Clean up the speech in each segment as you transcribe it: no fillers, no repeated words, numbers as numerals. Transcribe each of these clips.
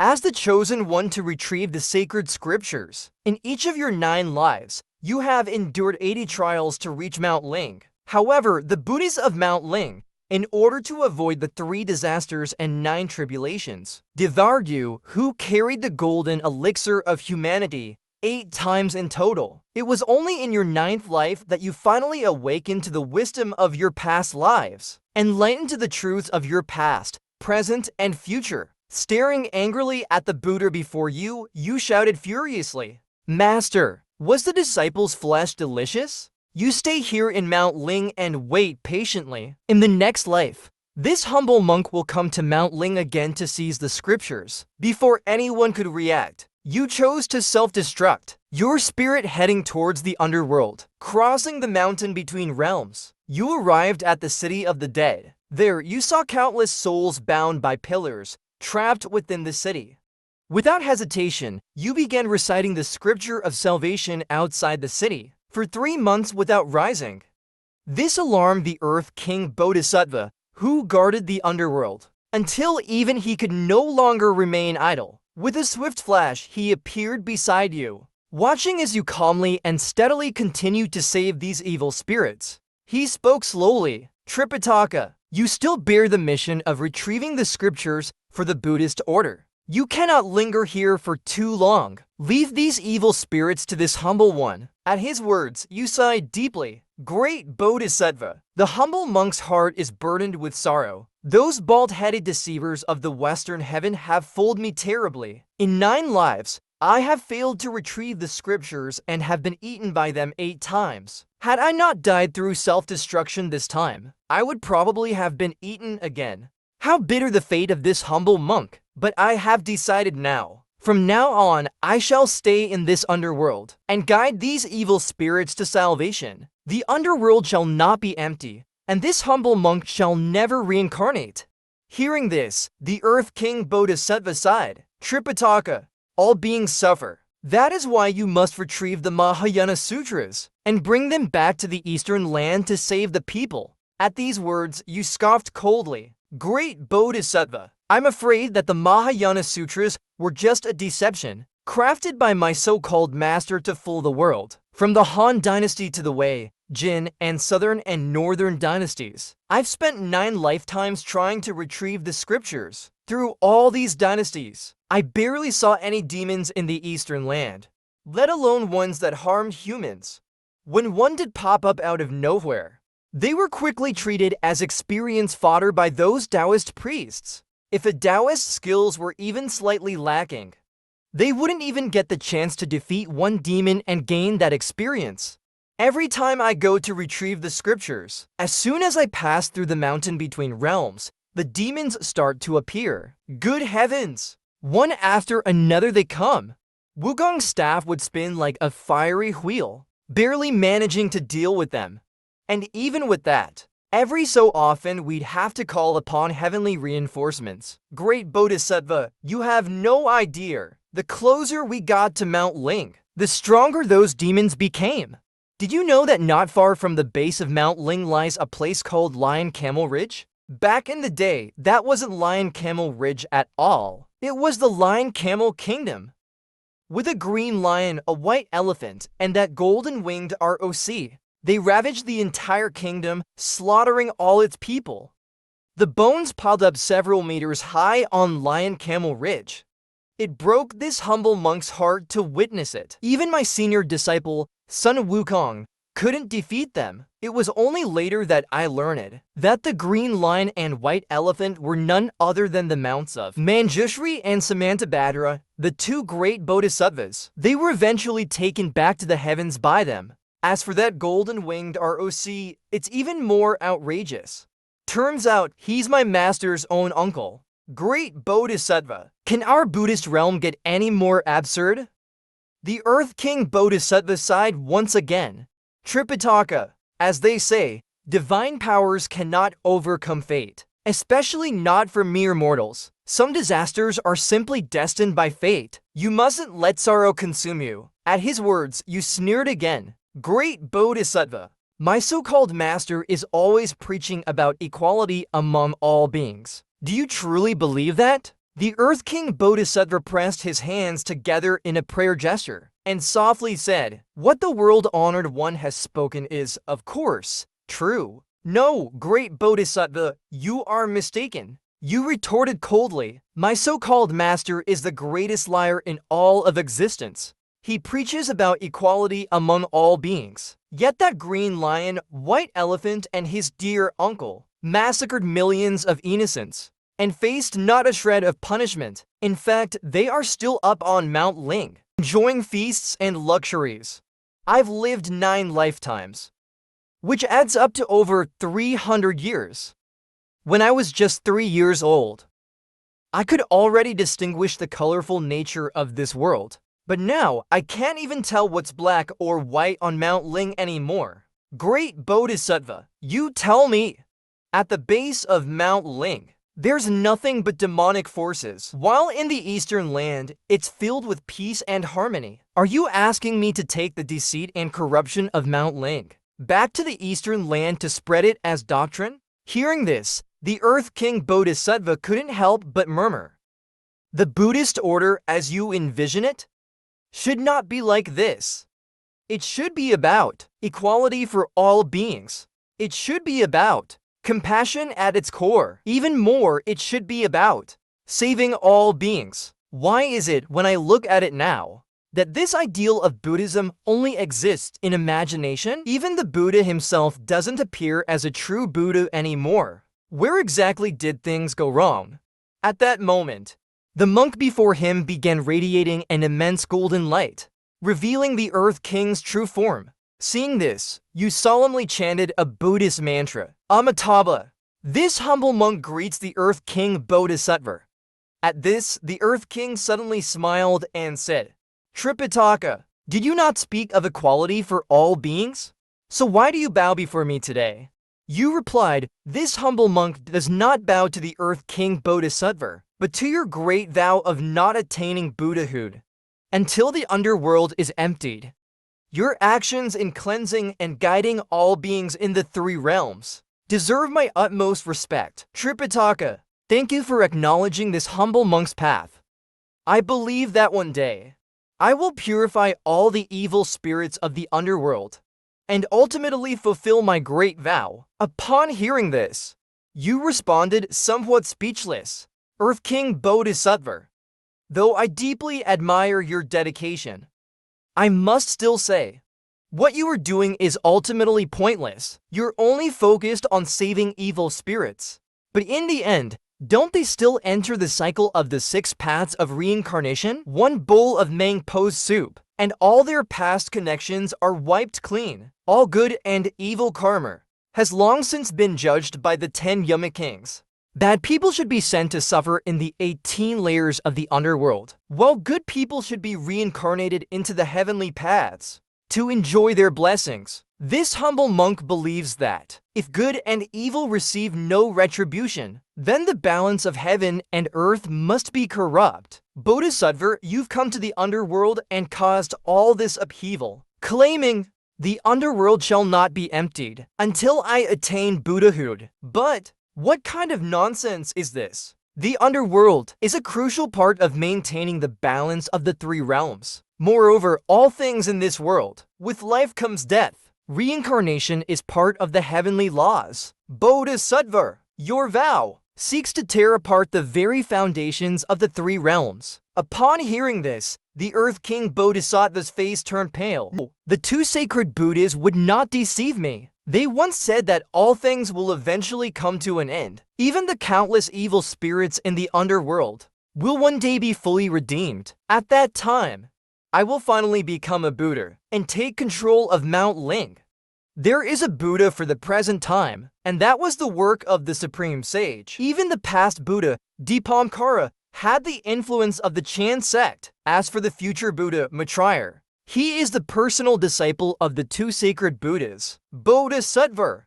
as the chosen one to retrieve the sacred scriptures. In each of your 9 lives, you have endured 80 trials to reach Mount Ling. However, the Buddhists of Mount Ling, in order to avoid the 3 disasters and 9 tribulations, devoured you, who carried the golden elixir of humanity 8 times in total. It was only in your 9th life that you finally awakened to the wisdom of your past lives, enlightened to the truths of your past, present, and future. Staring angrily at the Buddha before you, you shouted furiously, "Master, was the disciples' flesh delicious? You stay here in Mount Ling and wait patiently. In the next life, this humble monk will come to Mount Ling again to seize the scriptures." Before anyone could react, you chose to self-destruct, your spirit heading towards the underworld. Crossing the mountain between realms, you arrived at the city of the dead. There, you saw countless souls bound by pillars, trapped within the city. Without hesitation, you began reciting the scripture of salvation outside the city for 3 months without rising. This alarmed the Earth King Bodhisattva, who guarded the underworld, until even he could no longer remain idle. With a swift flash, he appeared beside you, watching as you calmly and steadily continued to save these evil spirits. He spoke slowly, "Tripitaka, you still bear the mission of retrieving the scriptures for the Buddhist order. You cannot linger here for too long. Leave these evil spirits to this humble one." At his words, you sighed deeply. Great Bodhisattva, the humble monk's heart is burdened with sorrow. Those bald-headed deceivers of the Western heaven have fooled me terribly. In 9 lives, I have failed to retrieve the scriptures and have been eaten by them 8 times. Had I not died through self-destruction this time, I would probably have been eaten again. How bitter the fate of this humble monk! But I have decided now. From now on, I shall stay in this underworld and guide these evil spirits to salvation. The underworld shall not be empty, and this humble monk shall never reincarnate. Hearing this, the Earth King Bodhisattva sighed, "Tripitaka, all beings suffer. That is why you must retrieve the Mahayana Sutras and bring them back to the Eastern land to save the people." At these words, you scoffed coldly. Great Bodhisattva, I'm afraid that the Mahayana Sutras were just a deception, crafted by my so-called master to fool the world. From the Han Dynasty to the Wei, Jin, and Southern and Northern dynasties, I've spent 9 lifetimes trying to retrieve the scriptures. Through all these dynasties, I barely saw any demons in the Eastern land, let alone ones that harmed humans. When one did pop up out of nowhere, they were quickly treated as experience fodder by those Taoist priests. If a Taoist's skills were even slightly lacking, they wouldn't even get the chance to defeat one demon and gain that experience. Every time I go to retrieve the scriptures, as soon as I pass through the mountain between realms, the demons start to appear. Good heavens! One after another they come. Wukong's staff would spin like a fiery wheel, barely managing to deal with them. And even with that, every so often we'd have to call upon heavenly reinforcements. Great Bodhisattva, you have no idea. The closer we got to Mount Ling, the stronger those demons became. Did you know that not far from the base of Mount Ling lies a place called Lion Camel Ridge? Back in the day, that wasn't Lion Camel Ridge at all. It was the Lion Camel Kingdom. With a green lion, a white elephant, and that golden-winged ROC, they ravaged the entire kingdom, slaughtering all its people. The bones piled up several meters high on Lion Camel Ridge. It broke this humble monk's heart to witness it. Even my senior disciple, Sun Wukong, couldn't defeat them. It was only later that I learned that the green lion and white elephant were none other than the mounts of Manjushri and Samantabhadra, the 2 great bodhisattvas. They were eventually taken back to the heavens by them. As for that golden-winged ROC, it's even more outrageous. Turns out he's my master's own uncle. Great Bodhisattva, can our Buddhist realm get any more absurd? The Earth King Bodhisattva sighed once again. Tripitaka, as they say, divine powers cannot overcome fate, especially not for mere mortals. Some disasters are simply destined by fate. You mustn't let sorrow consume you. At his words, you sneered again. Great Bodhisattva, my so-called master is always preaching about equality among all beings. Do you truly believe that? The Earth King Bodhisattva pressed his hands together in a prayer gesture and softly said, "What the world-honored one has spoken is, of course, true." "No, great Bodhisattva, you are mistaken." You retorted coldly, "My so-called master is the greatest liar in all of existence. He preaches about equality among all beings. Yet that green lion, white elephant, and his dear uncle massacred millions of innocents and faced not a shred of punishment. In fact, they are still up on Mount Ling, enjoying feasts and luxuries. I've lived 9 lifetimes, which adds up to over 300 years. When I was just 3 years old, I could already distinguish the colorful nature of this world. But now, I can't even tell what's black or white on Mount Ling anymore. Great Bodhisattva, you tell me." At the base of Mount Ling, there's nothing but demonic forces, while in the eastern land, it's filled with peace and harmony. Are you asking me to take the deceit and corruption of Mount Ling back to the eastern land to spread it as doctrine? Hearing this, the Earth King Bodhisattva couldn't help but murmur. The Buddhist order, as you envision it, should not be like this. It should be about equality for all beings. It should be about compassion at its core. Even more, it should be about saving all beings. Why is it, when I look at it now, that this ideal of Buddhism only exists in imagination? Even the Buddha himself doesn't appear as a true Buddha anymore. Where exactly did things go wrong? At that moment, the monk before him began radiating an immense golden light, revealing the Earth King's true form. Seeing this, you solemnly chanted a Buddhist mantra, Amitabha. This humble monk greets the Earth King Bodhisattva. At this, the Earth King suddenly smiled and said, "Tripitaka, did you not speak of equality for all beings? So why do you bow before me today?" You replied, "This humble monk does not bow to the Earth King Bodhisattva, but to your great vow of not attaining Buddhahood until the underworld is emptied. Your actions in cleansing and guiding all beings in the 3 realms deserve my utmost respect. Tripitaka, thank you for acknowledging this humble monk's path. I believe that one day, I will purify all the evil spirits of the underworld and ultimately fulfill my great vow." Upon hearing this, you responded somewhat speechless, "Earth King Bodhisattva, though I deeply admire your dedication, I must still say, what you are doing is ultimately pointless. You're only focused on saving evil spirits. But in the end, don't they still enter the cycle of the 6 paths of reincarnation? One bowl of Meng Po's soup, and all their past connections are wiped clean. All good and evil karma has long since been judged by the 10 Yama Kings. Bad people should be sent to suffer in the 18 layers of the underworld, while good people should be reincarnated into the heavenly paths to enjoy their blessings. This humble monk believes that if good and evil receive no retribution, then the balance of heaven and earth must be corrupt. Bodhisattva, you've come to the underworld and caused all this upheaval, claiming the underworld shall not be emptied until I attain Buddhahood. But what kind of nonsense is this? The underworld is a crucial part of maintaining the balance of the 3 realms. Moreover, all things in this world, with life comes death. Reincarnation is part of the heavenly laws. Bodhisattva, your vow seeks to tear apart the very foundations of the 3 realms. Upon hearing this, the Earth King Bodhisattva's face turned pale. The 2 sacred Buddhas would not deceive me. They once said that all things will eventually come to an end. Even the countless evil spirits in the underworld will one day be fully redeemed. At that time, I will finally become a Buddha and take control of Mount Ling. There is a Buddha for the present time, and that was the work of the Supreme Sage. Even the past Buddha, Dipamkara, had the influence of the Chan sect. As for the future Buddha, Maitreya, he is the personal disciple of the 2 sacred Buddhas. Bodhisattva,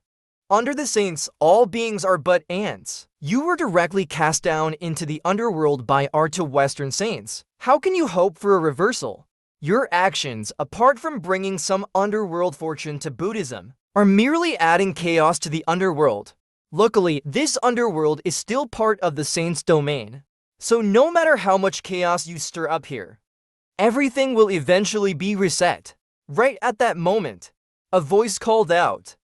under the saints, all beings are but ants. You were directly cast down into the underworld by our 2 Western saints. How can you hope for a reversal? Your actions, apart from bringing some underworld fortune to Buddhism, are merely adding chaos to the underworld. Luckily, this underworld is still part of the saints' domain. So no matter how much chaos you stir up here, everything will eventually be reset. Right at that moment, a voice called out,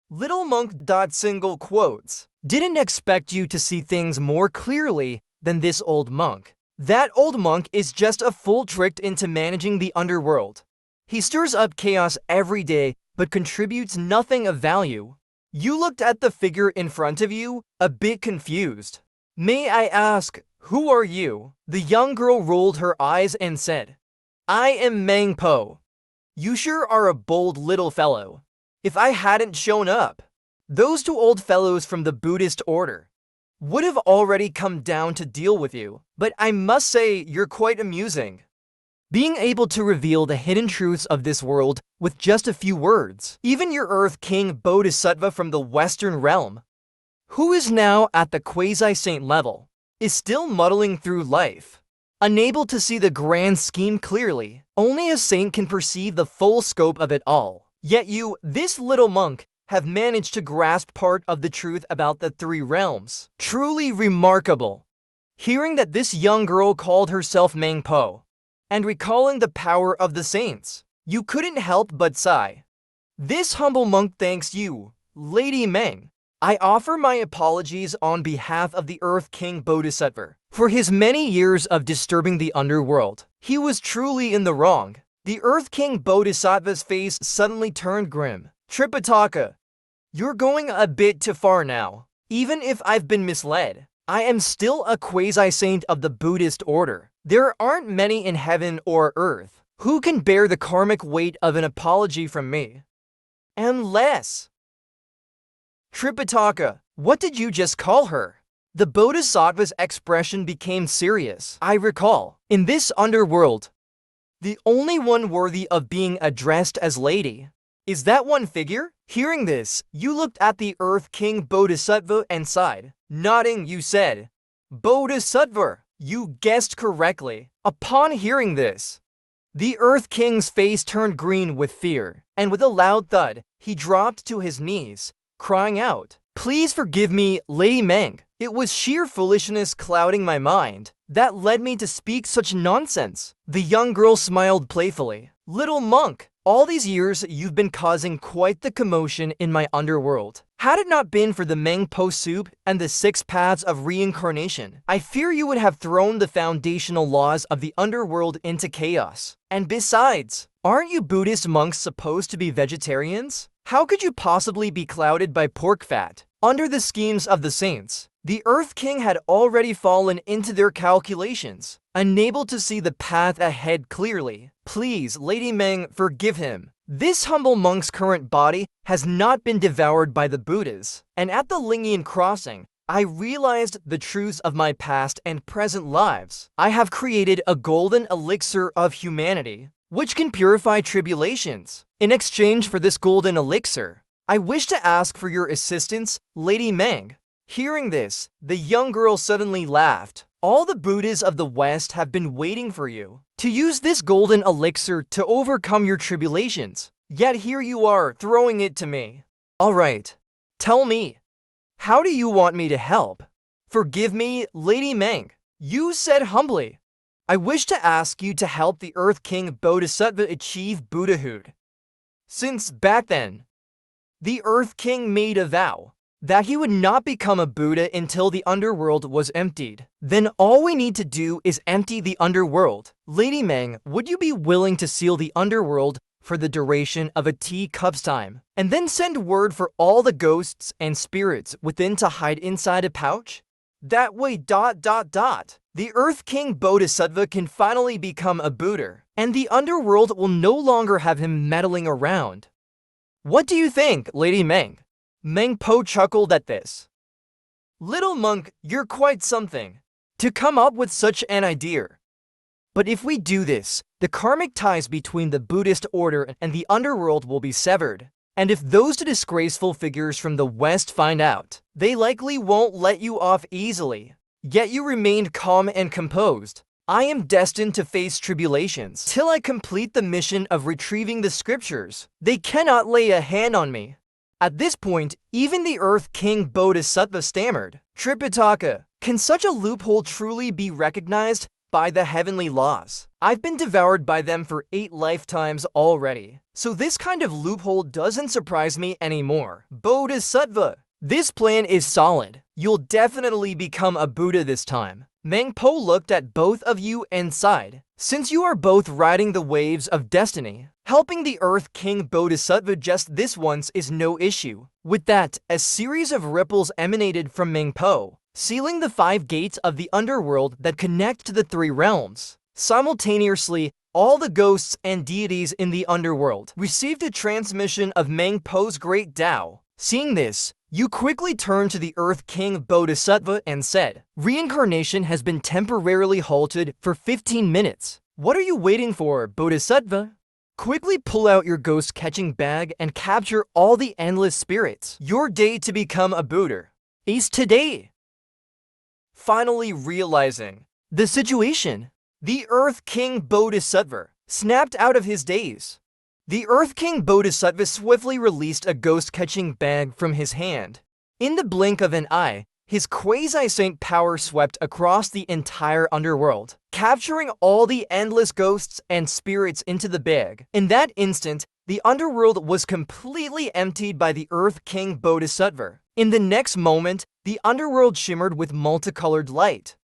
"Little monk." Single quotes. Didn't expect you to see things more clearly than this old monk. That old monk is just a fool tricked into managing the underworld. He stirs up chaos every day, but contributes nothing of value. You looked at the figure in front of you, a bit confused. "May I ask, who are you?" The young girl rolled her eyes and said, "I am Meng Po." "You sure are a bold little fellow. If I hadn't shown up, those two old fellows from the Buddhist order would have already come down to deal with you. But I must say, you're quite amusing. Being able to reveal the hidden truths of this world with just a few words. Even your Earth King Bodhisattva from the Western realm, who is now at the quasi-saint level, is still muddling through life, unable to see the grand scheme clearly. Only a saint can perceive the full scope of it all. Yet you, this little monk, have managed to grasp part of the truth about the three realms. Truly remarkable." Hearing that this young girl called herself Meng Po, and recalling the power of the saints, you couldn't help but sigh. "This humble monk thanks you, Lady Meng. I offer my apologies on behalf of the Earth King Bodhisattva for his many years of disturbing the underworld. He was truly in the wrong." The Earth King Bodhisattva's face suddenly turned grim. "Tripitaka, you're going a bit too far now. Even if I've been misled, I am still a quasi-saint of the Buddhist order. There aren't many in heaven or earth who can bear the karmic weight of an apology from me. Unless..." "Tripitaka, what did you just call her?" The Bodhisattva's expression became serious. "I recall, in this underworld, the only one worthy of being addressed as lady is that one figure." Hearing this, you looked at the Earth King Bodhisattva and sighed. Nodding, you said, "Bodhisattva, you guessed correctly." Upon hearing this, the Earth King's face turned green with fear, and with a loud thud, he dropped to his knees, crying out, "Please forgive me, Lady Meng. It was sheer foolishness clouding my mind that led me to speak such nonsense." The young girl smiled playfully. "Little monk, all these years you've been causing quite the commotion in my underworld. Had it not been for the Meng Po soup and the 6 paths of reincarnation, I fear you would have thrown the foundational laws of the underworld into chaos. And besides, aren't you Buddhist monks supposed to be vegetarians? How could you possibly be clouded by pork fat?" Under the schemes of the saints, the Earth King had already fallen into their calculations, unable to see the path ahead clearly. "Please, Lady Meng, forgive him. This humble monk's current body has not been devoured by the Buddhas, and at the Lingian crossing, I realized the truths of my past and present lives. I have created a golden elixir of humanity, which can purify tribulations. In exchange for this golden elixir, I wish to ask for your assistance, Lady Meng." Hearing this, the young girl suddenly laughed. "All the Buddhas of the West have been waiting for you to use this golden elixir to overcome your tribulations. Yet here you are, throwing it to me. All right, tell me, how do you want me to help?" "Forgive me, Lady Meng," you said humbly. "I wish to ask you to help the Earth King Bodhisattva achieve Buddhahood. Since back then, the Earth King made a vow that he would not become a Buddha until the underworld was emptied. Then all we need to do is empty the underworld. Lady Meng, would you be willing to seal the underworld for the duration of a teacup's time, and then send word for all the ghosts and spirits within to hide inside a pouch? That way, the Earth King Bodhisattva can finally become a Buddha, and the underworld will no longer have him meddling around. What do you think, Lady Meng?" Meng Po chuckled at this. "Little monk, you're quite something to come up with such an idea. But if we do this, the karmic ties between the Buddhist order and the underworld will be severed. And if those two disgraceful figures from the West find out, they likely won't let you off easily." Yet you remained calm and composed. "I am destined to face tribulations till I complete the mission of retrieving the scriptures. They cannot lay a hand on me." At this point, even the Earth King Bodhisattva stammered, "Tripitaka, Can such a loophole truly be recognized by the heavenly laws? I've been devoured by them for 8 lifetimes already, so this kind of loophole doesn't surprise me anymore. Bodhisattva. This plan is solid. You'll definitely become a Buddha this time. Meng Po looked at both of you and sighed. Since you are both riding the waves of destiny, helping the Earth King Bodhisattva just this once is no issue. With that, a series of ripples emanated from Meng Po, sealing the 5 gates of the underworld that connect to the 3 realms. Simultaneously, all the ghosts and deities in the underworld received a transmission of Meng Po's great Tao. Seeing this, you quickly turned to the Earth King Bodhisattva and said, "Reincarnation has been temporarily halted for 15 minutes. What are you waiting for, Bodhisattva? Quickly pull out your ghost-catching bag and capture all the endless spirits. Your day to become a Buddha is today." Finally realizing the situation, the Earth King Bodhisattva snapped out of his daze. The Earth King Bodhisattva swiftly released a ghost-catching bag from his hand. In the blink of an eye, his quasi-saint power swept across the entire underworld, capturing all the endless ghosts and spirits into the bag. In that instant, the underworld was completely emptied by the Earth King Bodhisattva. In the next moment, the underworld shimmered with multicolored light.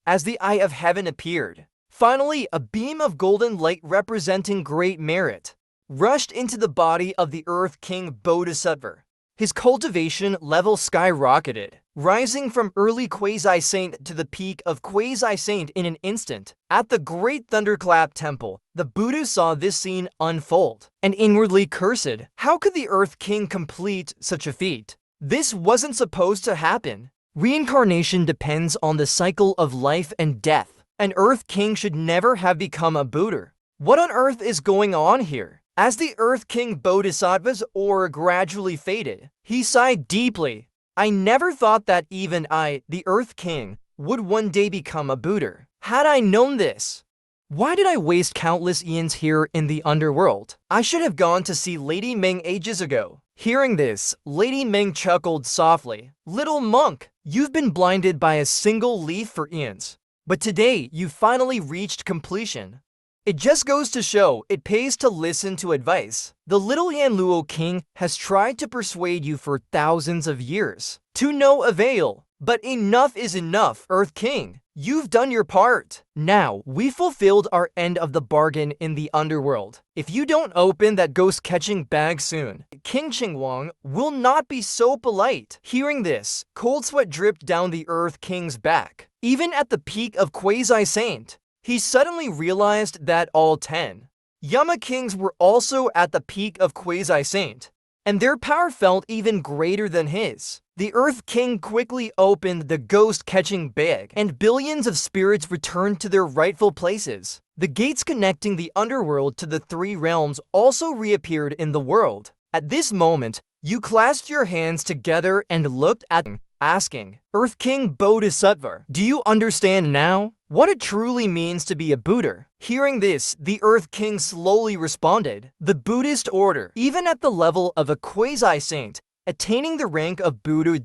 As the eye of heaven appeared, finally a beam of golden light representing great merit rushed into the body of the Earth King Bodhisattva. His cultivation level skyrocketed, rising from early quasi-saint to the peak of quasi-saint in an instant. At the Great Thunderclap Temple, the Buddha saw this scene unfold, and inwardly cursed. How could the Earth King complete such a feat? This wasn't supposed to happen. Reincarnation depends on the cycle of life and death. An Earth King should never have become a Buddha. What on earth is going on here? As the Earth King Bodhisattva's aura gradually faded, he sighed deeply. I never thought that even I, the Earth King, would one day become a Buddha. Had I known this, why did I waste countless eons here in the underworld? I should have gone to see Lady Meng ages ago. Hearing this, Lady Meng chuckled softly. Little monk, you've been blinded by a single leaf for eons, but today you finally reached completion. It just goes to show it pays to listen to advice. The little Yanluo King has tried to persuade you for thousands of years, to no avail. But enough is enough, Earth King. You've done your part. Now, we fulfilled our end of the bargain in the underworld. If you don't open that ghost-catching bag soon, King Qingwang will not be so polite. Hearing this, cold sweat dripped down the Earth King's back. Even at the peak of quasi-saint, he suddenly realized that all 10 Yama Kings were also at the peak of quasi-saint, and their power felt even greater than his. The Earth King quickly opened the ghost-catching bag, and billions of spirits returned to their rightful places. The gates connecting the underworld to the 3 realms also reappeared in the world. At this moment, you clasped your hands together and looked at him, asking, Earth King Bodhisattva, do you understand now what it truly means to be a Buddha? Hearing this, the Earth King slowly responded, the Buddhist order, even at the level of a quasi-saint, attaining the rank of Buddha.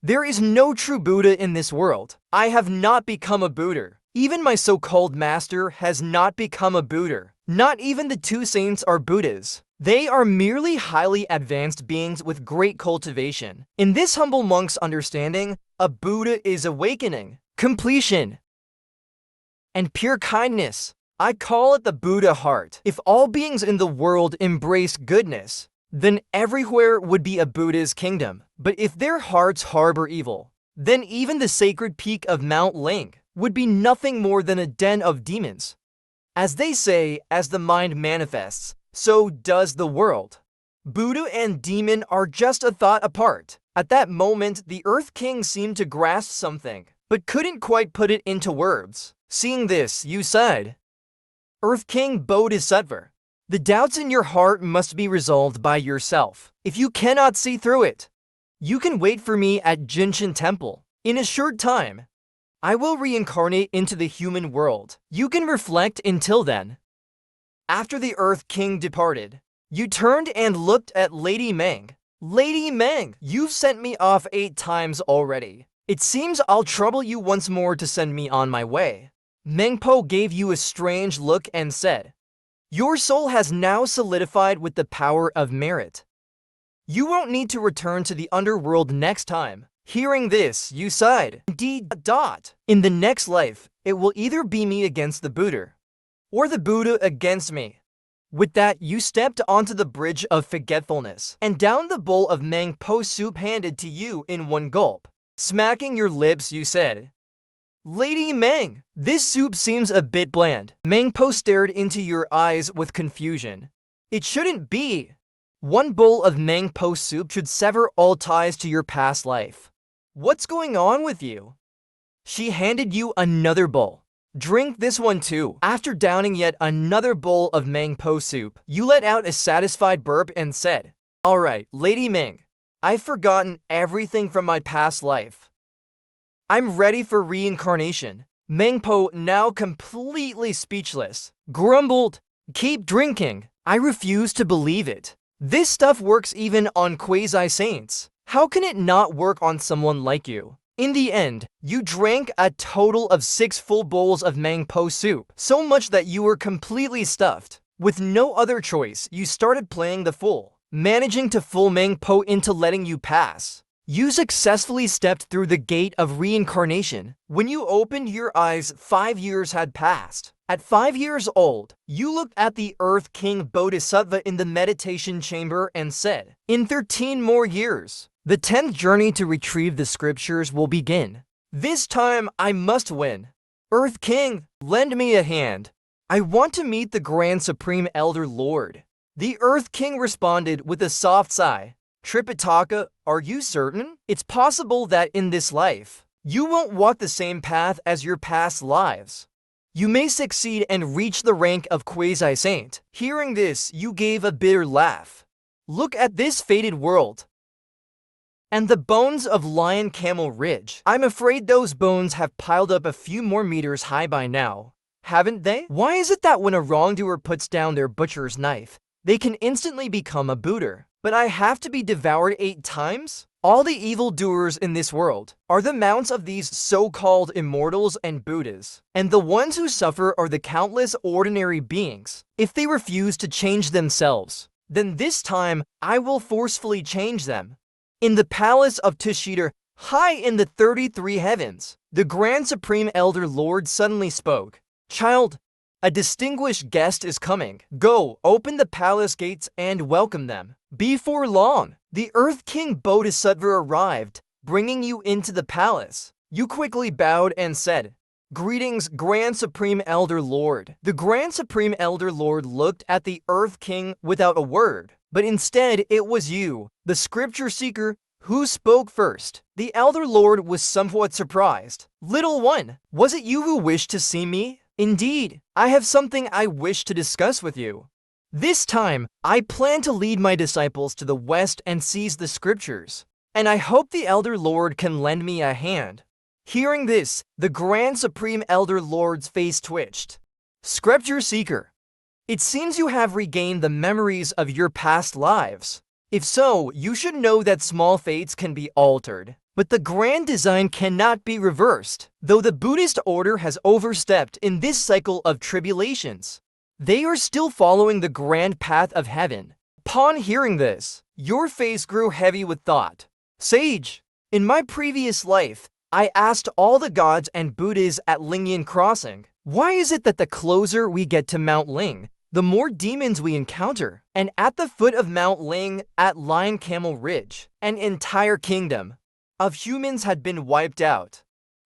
There is no true Buddha in this world. I have not become a Buddha. Even my so-called master has not become a Buddha. Not even the 2 saints are Buddhas. They are merely highly advanced beings with great cultivation. In this humble monk's understanding, a Buddha is awakening, completion, and pure kindness. I call it the Buddha heart. If all beings in the world embrace goodness, then everywhere would be a Buddha's kingdom. But if their hearts harbor evil, then even the sacred peak of Mount Ling would be nothing more than a den of demons. As they say, as the mind manifests, so does the world. Buddha and demon are just a thought apart. At that moment, the Earth King seemed to grasp something, but couldn't quite put it into words. Seeing this, you sighed. Earth King Bodhisattva, the doubts in your heart must be resolved by yourself. If you cannot see through it, you can wait for me at Jinshan Temple. In a short time, I will reincarnate into the human world. You can reflect until then. After the Earth King departed, you turned and looked at Lady Meng. Lady Meng, you've sent me off 8 times already. It seems I'll trouble you once more to send me on my way. Mengpo gave you a strange look and said, your soul has now solidified with the power of merit. You won't need to return to the underworld next time. Hearing this, you sighed. Indeed, in the next life, it will either be me against the Buddha, or the Buddha against me. With that, you stepped onto the bridge of forgetfulness, and down the bowl of Mengpo soup handed to you in one gulp. Smacking your lips, you said, Lady Meng, this soup seems a bit bland. Mengpo stared into your eyes with confusion. It shouldn't be. One bowl of Mengpo soup should sever all ties to your past life. What's going on with you? She handed you another bowl. Drink this one too. After downing yet another bowl of Mengpo soup, you let out a satisfied burp and said, Alright, Lady Meng, I've forgotten everything from my past life. I'm ready for reincarnation. Mengpo, now completely speechless, grumbled, Keep drinking. I refuse to believe it. This stuff works even on quasi-saints. How can it not work on someone like you? In the end, you drank a total of 6 full bowls of Mengpo soup, so much that you were completely stuffed. With no other choice, you started playing the fool, managing to fool Mengpo into letting you pass. You successfully stepped through the gate of reincarnation. When you opened your eyes, 5 years had passed. At 5 years old, you looked at the Earth King Bodhisattva in the meditation chamber and said, In 13 more years, the 10th journey to retrieve the scriptures will begin. This time, I must win. Earth King, lend me a hand. I want to meet the Grand Supreme Elder Lord. The Earth King responded with a soft sigh. Tripitaka, are you certain? It's possible that in this life, you won't walk the same path as your past lives. You may succeed and reach the rank of quasi-saint. Hearing this, you gave a bitter laugh. Look at this fated world. And the bones of Lion Camel Ridge. I'm afraid those bones have piled up a few more meters high by now, haven't they? Why is it that when a wrongdoer puts down their butcher's knife, they can instantly become a Buddha? But I have to be devoured 8 times? All the evildoers in this world are the mounts of these so-called immortals and Buddhas, and the ones who suffer are the countless ordinary beings. If they refuse to change themselves, then this time I will forcefully change them. In the palace of Tushita, high in the 33 heavens, the Grand Supreme Elder Lord suddenly spoke. Child, a distinguished guest is coming. Go, open the palace gates and welcome them. Before long, the Earth King Bodhisattva arrived, bringing you into the palace. You quickly bowed and said, Greetings, Grand Supreme Elder Lord. The Grand Supreme Elder Lord looked at the Earth King without a word, but instead it was you, the scripture seeker, who spoke first. The Elder Lord was somewhat surprised. Little one, was it you who wished to see me? Indeed, I have something I wish to discuss with you. This time, I plan to lead my disciples to the west and seize the scriptures, and I hope the Elder Lord can lend me a hand. Hearing this, the Grand Supreme Elder Lord's face twitched. Scripture Seeker, it seems you have regained the memories of your past lives. If so, you should know that small fates can be altered, but the grand design cannot be reversed, though the Buddhist order has overstepped in this cycle of tribulations. They are still following the grand path of heaven. Upon hearing this, your face grew heavy with thought. Sage, in my previous life, I asked all the gods and Buddhas at Lingian Crossing, why is it that the closer we get to Mount Ling, the more demons we encounter? And at the foot of Mount Ling, at Lion Camel Ridge, an entire kingdom of humans had been wiped out.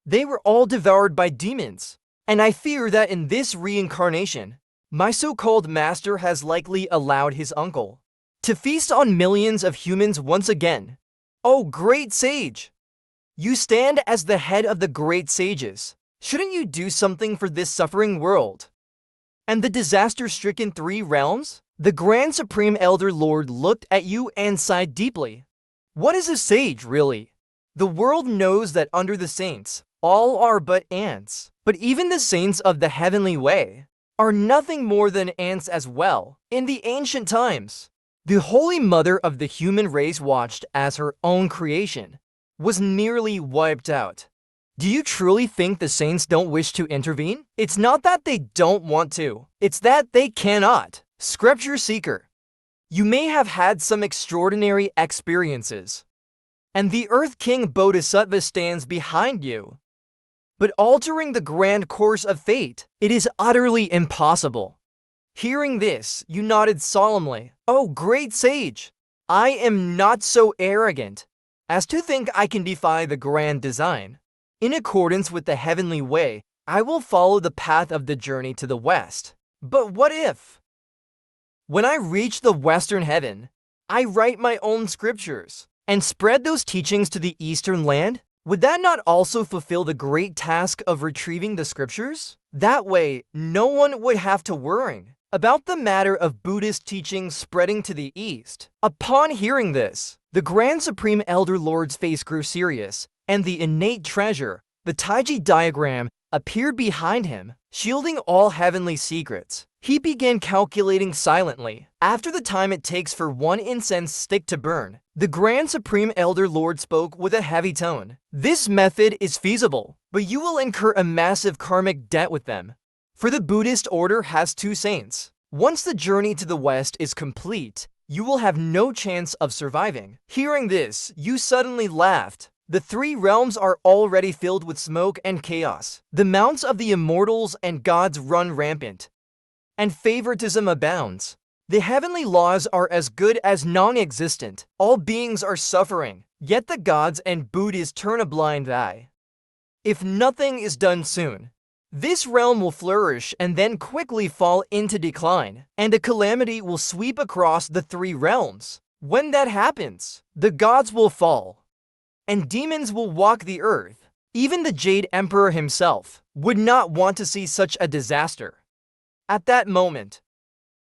They were all devoured by demons. And I fear that in this reincarnation, my so-called master has likely allowed his uncle to feast on millions of humans once again. Oh, great sage! You stand as the head of the great sages. Shouldn't you do something for this suffering world and the disaster-stricken 3 realms? The Grand Supreme Elder Lord looked at you and sighed deeply. What is a sage, really? The world knows that under the saints, all are but ants. But even the saints of the heavenly way are nothing more than ants as well. In the ancient times, the Holy Mother of the human race watched as her own creation was nearly wiped out. Do you truly think the saints don't wish to intervene? It's not that they don't want to, it's that they cannot. Scripture Seeker. You may have had some extraordinary experiences, and the Earth King Bodhisattva stands behind you. But altering the grand course of fate, it is utterly impossible. Hearing this, you nodded solemnly. Oh, great sage! I am not so arrogant as to think I can defy the grand design. In accordance with the heavenly way, I will follow the path of the journey to the west. But what if, when I reach the western heaven, I write my own scriptures and spread those teachings to the eastern land? Would that not also fulfill the great task of retrieving the scriptures? That way, no one would have to worry about the matter of Buddhist teachings spreading to the east. Upon hearing this, the Grand Supreme Elder Lord's face grew serious, and the innate treasure, the Taiji diagram, appeared behind him, shielding all heavenly secrets. He began calculating silently. After the time it takes for one incense stick to burn, the Grand Supreme Elder Lord spoke with a heavy tone. This method is feasible, but you will incur a massive karmic debt with them. For the Buddhist order has two saints. Once the journey to the west is complete, you will have no chance of surviving. Hearing this, you suddenly laughed. The three realms are already filled with smoke and chaos. The mounts of the immortals and gods run rampant, and favoritism abounds. The heavenly laws are as good as non-existent. All beings are suffering, yet the gods and Buddhists turn a blind eye. If nothing is done soon, this realm will flourish and then quickly fall into decline, and a calamity will sweep across the three realms. When that happens, the gods will fall, and demons will walk the earth. Even the Jade Emperor himself would not want to see such a disaster. At that moment,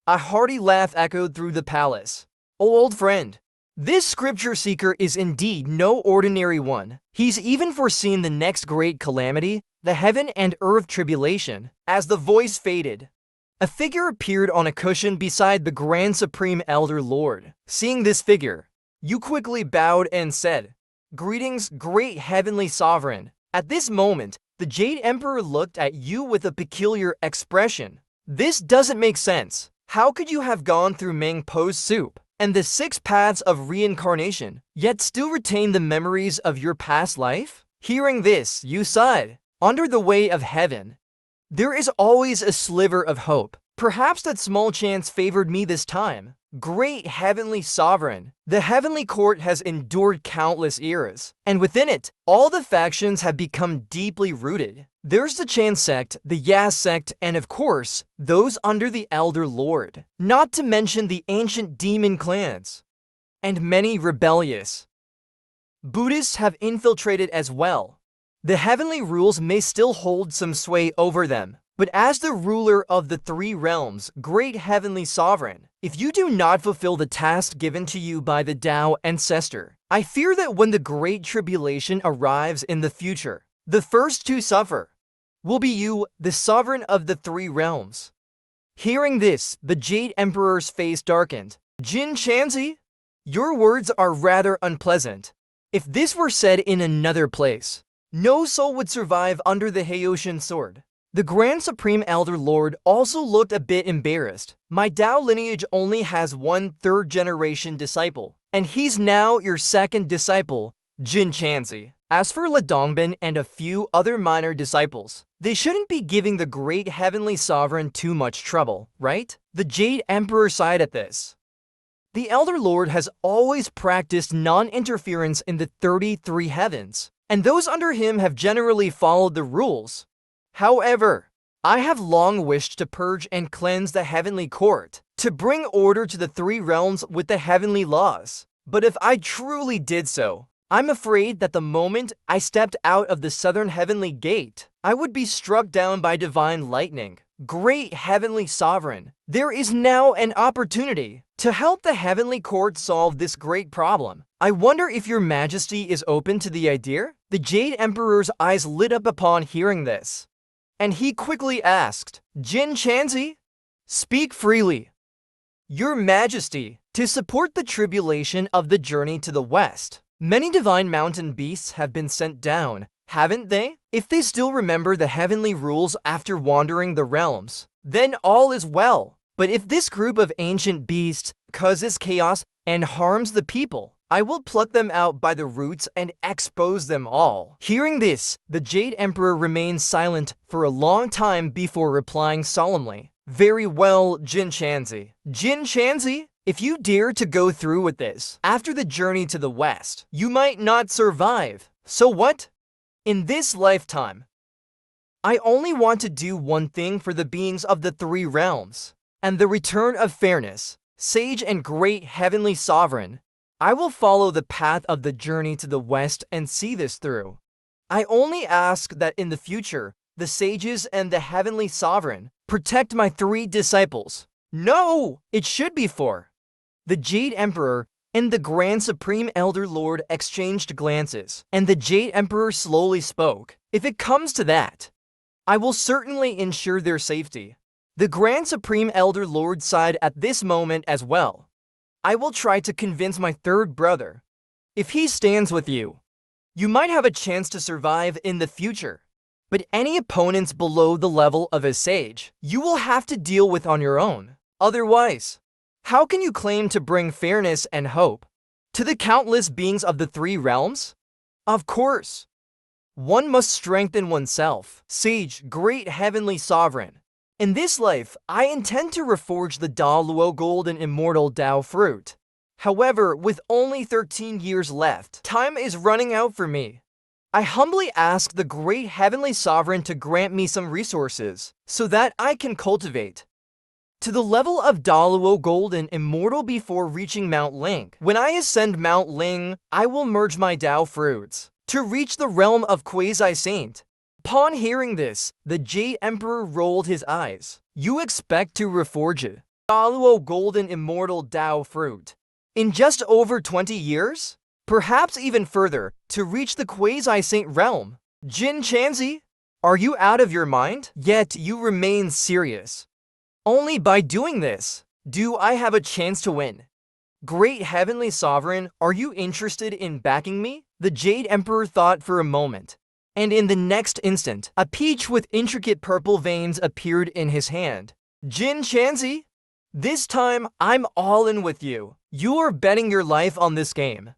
a hearty laugh echoed through the palace. "Oh, old friend, this scripture seeker is indeed no ordinary one. He's even foreseen the next great calamity, the heaven and earth tribulation." As the voice faded, a figure appeared on a cushion beside the Grand Supreme Elder Lord. Seeing this figure, you quickly bowed and said, "Greetings, great heavenly sovereign." At this moment, the Jade Emperor looked at you with a peculiar expression. "This doesn't make sense. How could you have gone through Meng Po's soup and the 6 paths of reincarnation, yet still retain the memories of your past life?" Hearing this, you sighed. Under the way of heaven, there is always a sliver of hope. Perhaps that small chance favored me this time. Great heavenly sovereign, the heavenly court has endured countless eras, and within it, all the factions have become deeply rooted. There's the Chan sect, the Yas sect, and of course, those under the Elder Lord. Not to mention the ancient demon clans, and many rebellious Buddhists have infiltrated as well. The heavenly rules may still hold some sway over them, but as the ruler of the three realms, great heavenly sovereign, if you do not fulfill the task given to you by the Tao ancestor, I fear that when the great tribulation arrives in the future, the first to suffer will be you, the sovereign of the three realms. Hearing this, the Jade Emperor's face darkened. Jinshan, your words are rather unpleasant. If this were said in another place, no soul would survive under the Heiyoshin sword. The Grand Supreme Elder Lord also looked a bit embarrassed. My Tao lineage only has one third-generation disciple, and he's now your second disciple, Jinshan. As for Ladongbin and a few other minor disciples, they shouldn't be giving the great heavenly sovereign too much trouble, right? The Jade Emperor sighed at this. The Elder Lord has always practiced non-interference in the 33 heavens, and those under him have generally followed the rules. However, I have long wished to purge and cleanse the heavenly court, to bring order to the three realms with the heavenly laws. But if I truly did so, I'm afraid that the moment I stepped out of the southern heavenly gate, I would be struck down by divine lightning. Great heavenly sovereign, there is now an opportunity to help the heavenly court solve this great problem. I wonder if your majesty is open to the idea? The Jade Emperor's eyes lit up upon hearing this, and he quickly asked, Jinshan, speak freely. Your majesty, to support the tribulation of the journey to the west, Many divine mountain beasts have been sent down, haven't they? If they still remember the heavenly rules after wandering the realms, then all is well. But if this group of ancient beasts causes chaos and harms the people, I will pluck them out by the roots and expose them all. Hearing this, the Jade Emperor remained silent for a long time before replying solemnly. Very well, Jinshan. Jinshan, if you dare to go through with this, after the journey to the west, you might not survive. So what? In this lifetime, I only want to do one thing for the beings of the three realms, and the return of fairness. Sage and great heavenly sovereign, I will follow the path of the journey to the west and see this through. I only ask that in the future, the sages and the heavenly sovereign protect my three disciples. No, it should be four. The Jade Emperor and the Grand Supreme Elder Lord exchanged glances, and the Jade Emperor slowly spoke. If it comes to that, I will certainly ensure their safety. The Grand Supreme Elder Lord sighed at this moment as well. I will try to convince my third brother. If he stands with you, you might have a chance to survive in the future. But any opponents below the level of a sage, you will have to deal with on your own. Otherwise, how can you claim to bring fairness and hope to the countless beings of the three realms? Of course, one must strengthen oneself. Sage, great heavenly sovereign. In this life, I intend to reforge the Da Luo golden immortal Tao fruit. However, with only 13 years left, time is running out for me. I humbly ask the great heavenly sovereign to grant me some resources so that I can cultivate to the level of Da Luo golden immortal before reaching Mount Ling. When I ascend Mount Ling, I will merge my Tao fruits to reach the realm of quasi-saint. Upon hearing this, the Jade Emperor rolled his eyes. You expect to reforge it, Da Luo golden immortal Tao fruit, in just over 20 years? Perhaps even further, to reach the quasi-saint realm. Jinshan, are you out of your mind? Yet you remain serious. Only by doing this, do I have a chance to win. Great heavenly sovereign, are you interested in backing me? The Jade Emperor thought for a moment, and in the next instant, a peach with intricate purple veins appeared in his hand. Jinshan, this time I'm all in with you. You are betting your life on this game.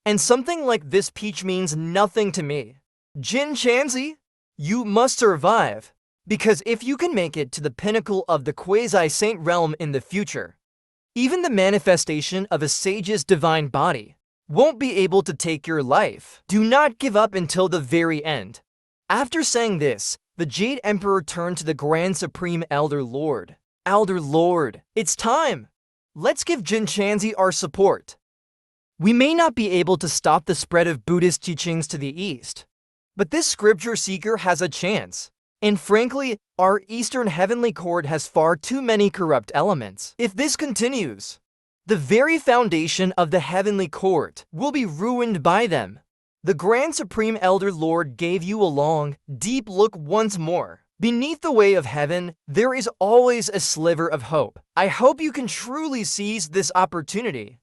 And something like this peach means nothing to me. Jinshan, you must survive, because if you can make it to the pinnacle of the quasi-saint realm in the future, even the manifestation of a sage's divine body won't be able to take your life. Do not give up until the very end. After saying this, the Jade Emperor turned to the Grand Supreme Elder Lord. Elder Lord, it's time. Let's give Jinshan our support. We may not be able to stop the spread of Buddhist teachings to the east, but this scripture seeker has a chance. And frankly, our Eastern Heavenly Court has far too many corrupt elements. If this continues, the very foundation of the Heavenly Court will be ruined by them. The Grand Supreme Elder Lord gave you a long, deep look once more. Beneath the way of heaven, there is always a sliver of hope. I hope you can truly seize this opportunity.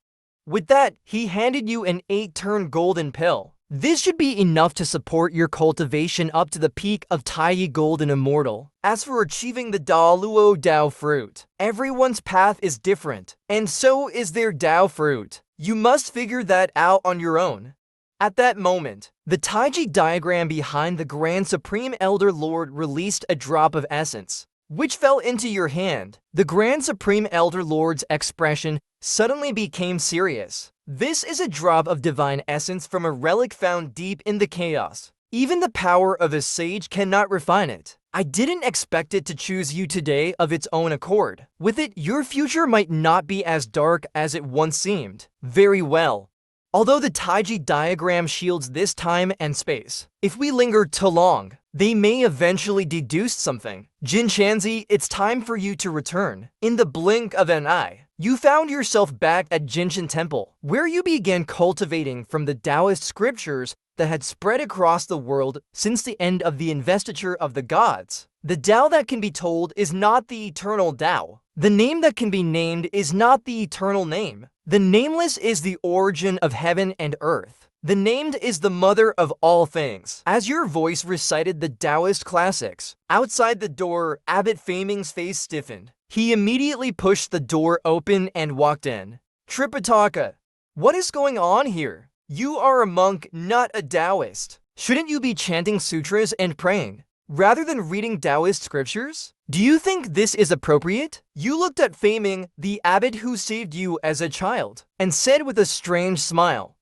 With that, he handed you an 8-turn golden pill. This should be enough to support your cultivation up to the peak of Taiyi Golden Immortal. As for achieving the Da Luo Tao fruit, everyone's path is different, and so is their Tao fruit. You must figure that out on your own. At that moment, the Taiji diagram behind the Grand Supreme Elder Lord released a drop of essence, which fell into your hand. The Grand Supreme Elder Lord's expression suddenly became serious. This is a drop of divine essence from a relic found deep in the chaos. Even the power of a sage cannot refine it. I didn't expect it to choose you today of its own accord. With it, your future might not be as dark as it once seemed. Very well. Although the Taiji diagram shields this time and space, if we linger too long, they may eventually deduce something. Jinshan, it's time for you to return. In the blink of an eye, you found yourself back at Jinshan Temple, where you began cultivating from the Taoist scriptures that had spread across the world since the end of the investiture of the gods. The Tao that can be told is not the eternal Tao. The name that can be named is not the eternal name. The nameless is the origin of heaven and earth. The named is the mother of all things. As your voice recited the Taoist classics, outside the door, Abbot Faming's face stiffened. He immediately pushed the door open and walked in. Tripitaka, what is going on here? You are a monk, not a Taoist. Shouldn't you be chanting sutras and praying, rather than reading Taoist scriptures? Do you think this is appropriate? You looked at Faming, the abbot who saved you as a child, and said with a strange smile,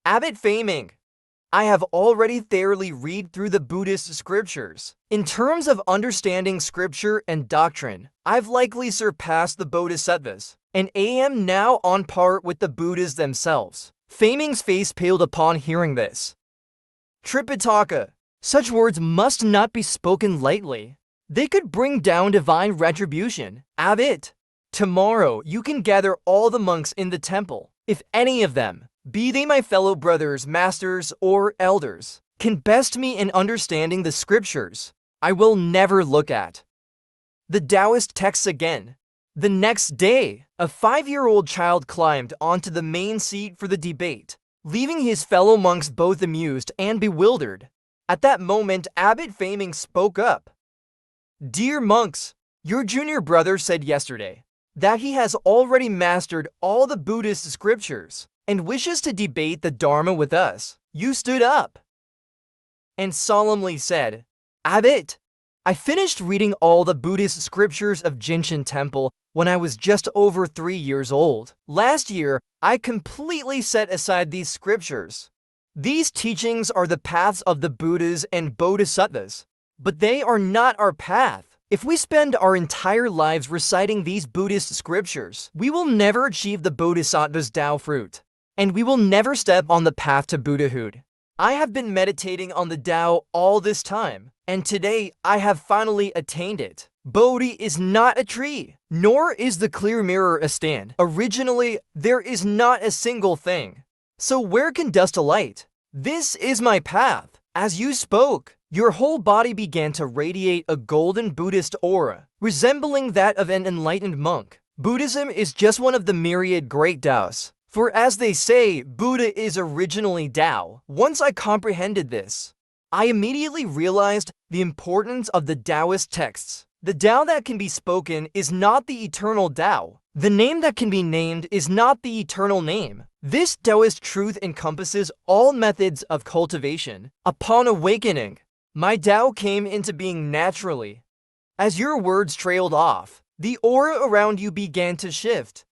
Abbot Faming, I have already thoroughly read through the Buddhist scriptures. In terms of understanding scripture and doctrine, I've likely surpassed the Bodhisattvas, and am now on par with the Buddhas themselves. Faming's face paled upon hearing this. Tripitaka, such words must not be spoken lightly. They could bring down divine retribution. Abbot, tomorrow you can gather all the monks in the temple. If any of them, be they my fellow brothers, masters, or elders, can best me in understanding the scriptures, I will never look at. The Taoist texts again. The next day, a 5-year-old child climbed onto the main seat for the debate, leaving his fellow monks both amused and bewildered. At that moment, Abbot Faming spoke up. Dear monks, your junior brother said yesterday that he has already mastered all the Buddhist scriptures and wishes to debate the Dharma with us. You stood up and solemnly said, Abbot, I finished reading all the Buddhist scriptures of Jinshan Temple when I was just over 3 years old. Last year, I completely set aside these scriptures. These teachings are the paths of the Buddhas and Bodhisattvas, but they are not our path. If we spend our entire lives reciting these Buddhist scriptures, we will never achieve the Bodhisattva's Tao fruit, and we will never step on the path to Buddhahood. I have been meditating on the Tao all this time, and today I have finally attained it. Bodhi is not a tree, nor is the clear mirror a stand. Originally, there is not a single thing. So where can dust alight? This is my path. As you spoke, your whole body began to radiate a golden Buddhist aura, resembling that of an enlightened monk. Buddhism is just one of the myriad great Taos. For as they say, Buddha is originally Tao. Once I comprehended this, I immediately realized the importance of the Taoist texts. The Tao that can be spoken is not the eternal Tao. The name that can be named is not the eternal name. This Taoist truth encompasses all methods of cultivation. Upon awakening, my Tao came into being naturally. As your words trailed off, the aura around you began to shift,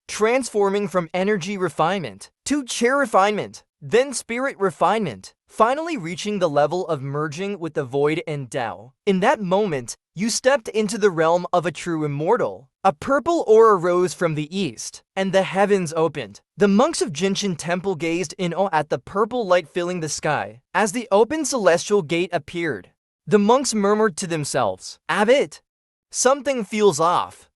transforming from energy refinement to chair refinement, then spirit refinement, finally reaching the level of merging with the void and Tao. In that moment, you stepped into the realm of a true immortal. A purple aura rose from the east, and the heavens opened. The monks of Jinshan Temple gazed in awe at the purple light filling the sky. As the open celestial gate appeared, the monks murmured to themselves, Abbot, something feels off.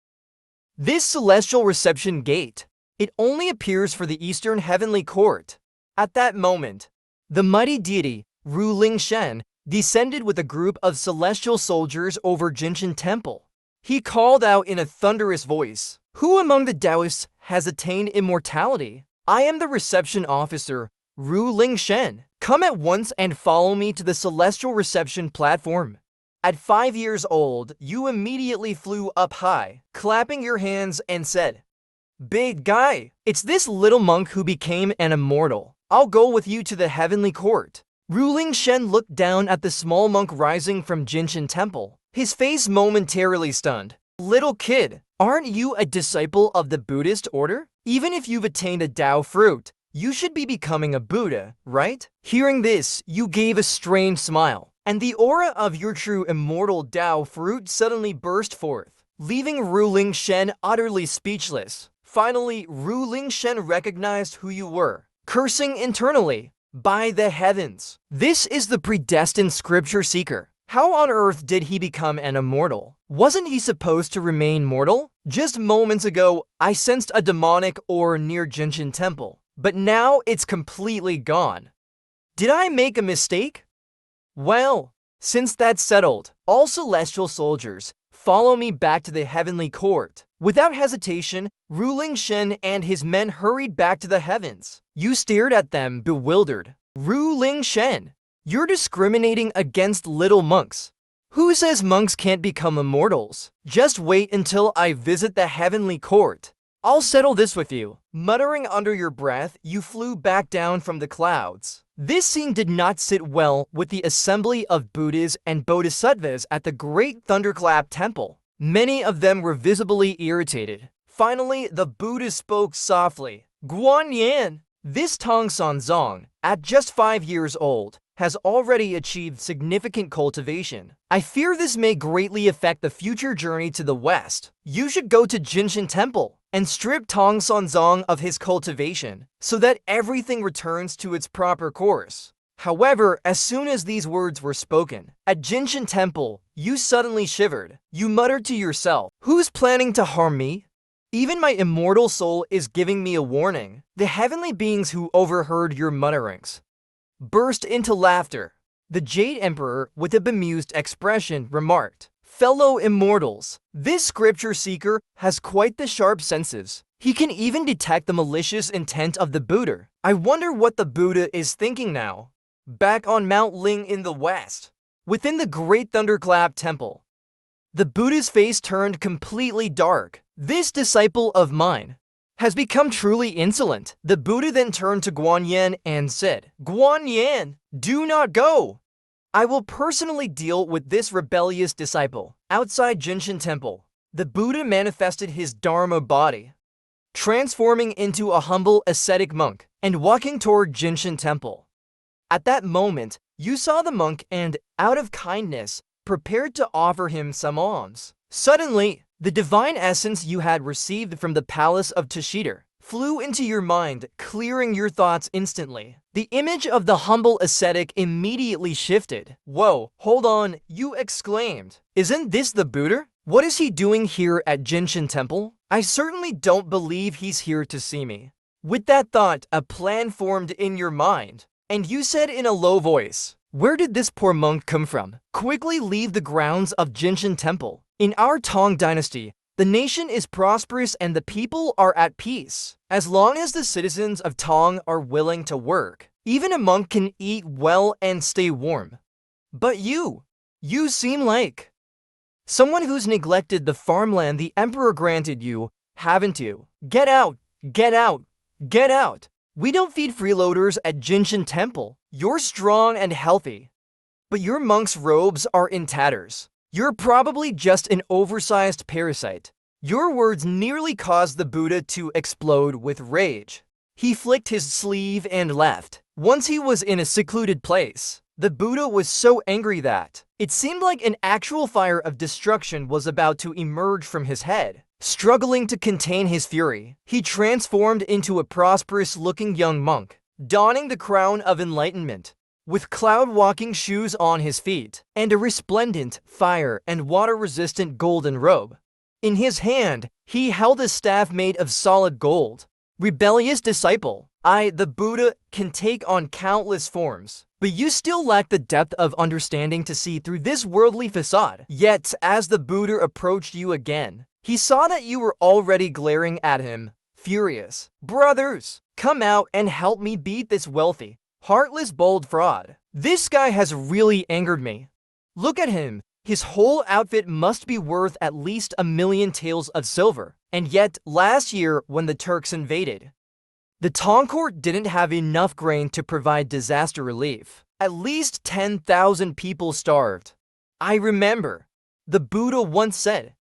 This celestial reception gate, it only appears for the eastern heavenly court. At that moment, the mighty deity, Ling Shen, descended with a group of celestial soldiers over Jinshan Temple. He called out in a thunderous voice, Who among the Taoists has attained immortality? I am the reception officer, Ling Shen. Come at once and follow me to the celestial reception platform. At 5 years old, you immediately flew up high, clapping your hands and said, Big guy, it's this little monk who became an immortal. I'll go with you to the heavenly court. Ling Shen looked down at the small monk rising from Jinshan Temple, his face momentarily stunned. Little kid, aren't you a disciple of the Buddhist order? Even if you've attained a Tao fruit, you should be becoming a Buddha, right? Hearing this, you gave a strange smile, and the aura of your true immortal Tao fruit suddenly burst forth, leaving Ling Shen utterly speechless. Finally, Ling Shen recognized who you were, cursing internally, By the heavens, this is the predestined scripture seeker. How on earth did he become an immortal? Wasn't he supposed to remain mortal? Just moments ago, I sensed a demonic aura near Jinshan Temple, but now it's completely gone. Did I make a mistake? Well, since that's settled, all celestial soldiers, follow me back to the heavenly court. Without hesitation, Ling Shen and his men hurried back to the heavens. You stared at them, bewildered. Ru Ling Shen, you're discriminating against little monks. Who says monks can't become immortals? Just wait until I visit the heavenly court. I'll settle this with you. Muttering under your breath, you flew back down from the clouds. This scene did not sit well with the assembly of Buddhas and Bodhisattvas at the Great Thunderclap Temple. Many of them were visibly irritated. Finally, the Buddha spoke softly. Guan Yan, this Tong San Zong, at just 5 years old, has already achieved significant cultivation. I fear this may greatly affect the future journey to the west. You should go to Jinshan Temple and strip Tong San Zong of his cultivation so that everything returns to its proper course. However, as soon as these words were spoken, at Jinshan Temple, you suddenly shivered. You muttered to yourself, who's planning to harm me? Even my immortal soul is giving me a warning. The heavenly beings who overheard your mutterings burst into laughter. The Jade Emperor, with a bemused expression, remarked, fellow immortals, this scripture seeker has quite the sharp senses. He can even detect the malicious intent of the Buddha. I wonder what the Buddha is thinking now. Back on Mount Ling in the west, within the Great Thunderclap Temple, the Buddha's face turned completely dark. This disciple of mine has become truly insolent. The Buddha then turned to Guan Yan and said, Guan Yan, do not go. I will personally deal with this rebellious disciple. Outside Jinshan Temple, the Buddha manifested his Dharma body, transforming into a humble ascetic monk and walking toward Jinshan Temple. At that moment, you saw the monk and, out of kindness, prepared to offer him some alms. Suddenly, the divine essence you had received from the palace of Tashida flew into your mind, clearing your thoughts instantly. The image of the humble ascetic immediately shifted. Whoa, hold on, you exclaimed. Isn't this the Buddha? What is he doing here at Jinshan Temple? I certainly don't believe he's here to see me. With that thought, a plan formed in your mind, and you said in a low voice, where did this poor monk come from? Quickly leave the grounds of Jinshan Temple. In our Tang dynasty, the nation is prosperous and the people are at peace. As long as the citizens of Tang are willing to work, even a monk can eat well and stay warm. But you seem like someone who's neglected the farmland the emperor granted you, haven't you? Get out, get out, get out. We don't feed freeloaders at Jinshan Temple. You're strong and healthy, but your monk's robes are in tatters. You're probably just an oversized parasite. Your words nearly caused the Buddha to explode with rage. He flicked his sleeve and left. Once he was in a secluded place, the Buddha was so angry that it seemed like an actual fire of destruction was about to emerge from his head. Struggling to contain his fury, he transformed into a prosperous-looking young monk, donning the crown of enlightenment, with cloud-walking shoes on his feet, and a resplendent, fire and water-resistant golden robe. In his hand, he held a staff made of solid gold. Rebellious disciple, I, the Buddha, can take on countless forms, but you still lack the depth of understanding to see through this worldly facade. Yet, as the Buddha approached you again, he saw that you were already glaring at him, furious. Brothers, come out and help me beat this wealthy, heartless, bold fraud. This guy has really angered me. Look at him. His whole outfit must be worth at least 1,000,000 taels of silver. And yet, last year, when the Turks invaded, the Tang court didn't have enough grain to provide disaster relief. At least 10,000 people starved. I remember, the Buddha once said,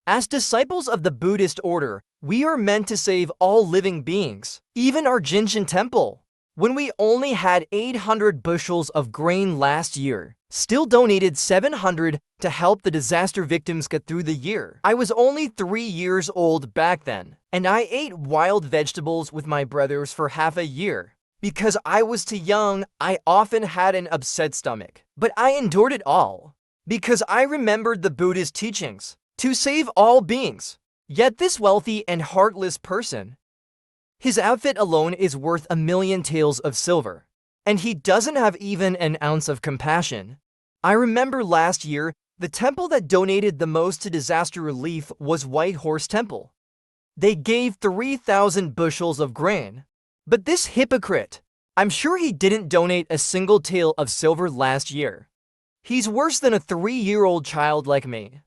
as disciples of the Buddhist order, we are meant to save all living beings, even our Jinshan temple. When we only had 800 bushels of grain last year, still donated 700 to help the disaster victims get through the year. I was only 3 years old back then, and I ate wild vegetables with my brothers for half a year. Because I was too young, I often had an upset stomach. But I endured it all, because I remembered the Buddha's teachings, to save all beings. Yet this wealthy and heartless person, his outfit alone is worth 1,000,000 taels of silver, and he doesn't have even an ounce of compassion. I remember last year, the temple that donated the most to disaster relief was White Horse Temple. They gave 3,000 bushels of grain. But this hypocrite, I'm sure he didn't donate a single tael of silver last year. He's worse than a 3-year-old child like me.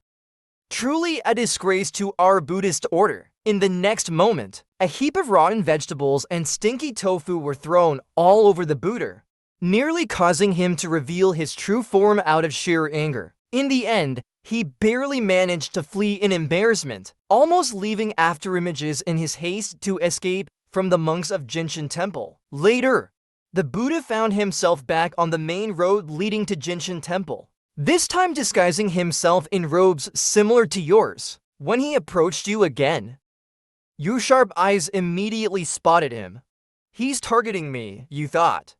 Truly a disgrace to our Buddhist order. In the next moment, a heap of rotten vegetables and stinky tofu were thrown all over the Buddha, nearly causing him to reveal his true form out of sheer anger. In the end, he barely managed to flee in embarrassment, almost leaving after images in his haste to escape from the monks of Jinshan temple. Later, the Buddha found himself back on the main road leading to Jinshan temple, this time disguising himself in robes similar to yours. When he approached you again, your sharp eyes immediately spotted him. He's targeting me, you thought.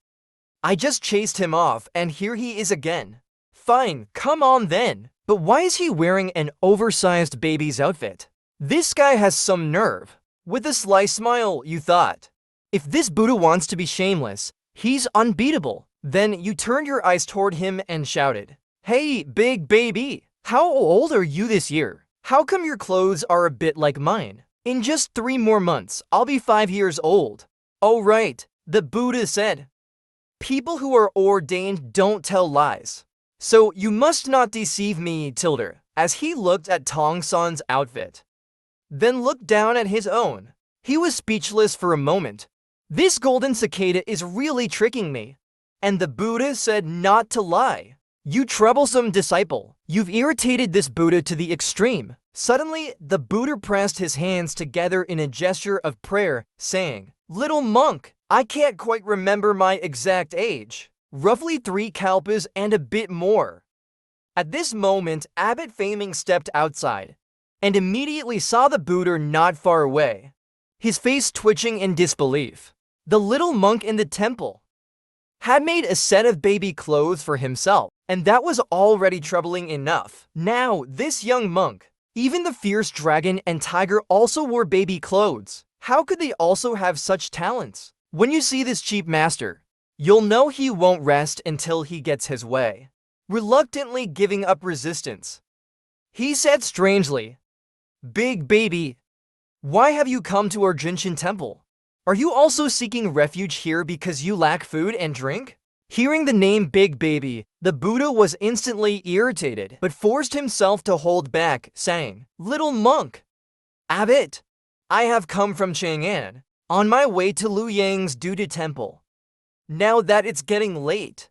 I just chased him off and here he is again. Fine, come on then. But why is he wearing an oversized baby's outfit? This guy has some nerve. With a sly smile, you thought. If this Buddha wants to be shameless, he's unbeatable. Then you turned your eyes toward him and shouted, "Hey, big baby, how old are you this year? How come your clothes are a bit like mine? In just 3 more months, I'll be 5 years old." "Oh right," the Buddha said. "People who are ordained don't tell lies. So you must not deceive me, Tilder," as he looked at Tong San's outfit, then looked down at his own. He was speechless for a moment. This golden cicada is really tricking me. And the Buddha said not to lie. "You troublesome disciple, you've irritated this Buddha to the extreme." Suddenly, the Buddha pressed his hands together in a gesture of prayer, saying, "Little monk, I can't quite remember my exact age. Roughly 3 kalpas and a bit more." At this moment, Abbot Faming stepped outside and immediately saw the Buddha not far away, his face twitching in disbelief. The little monk in the temple had made a set of baby clothes for himself, and that was already troubling enough. Now, this young monk, even the fierce dragon and tiger also wore baby clothes. How could they also have such talents? When you see this cheap master, you'll know he won't rest until he gets his way. Reluctantly giving up resistance, he said strangely, "Big baby, why have you come to our Jinshan temple? Are you also seeking refuge here because you lack food and drink?" Hearing the name Big Baby, the Buddha was instantly irritated, but forced himself to hold back, saying, "Little monk, Abbot, I have come from Chang'an, on my way to Luyang's Duda temple. Now that it's getting late,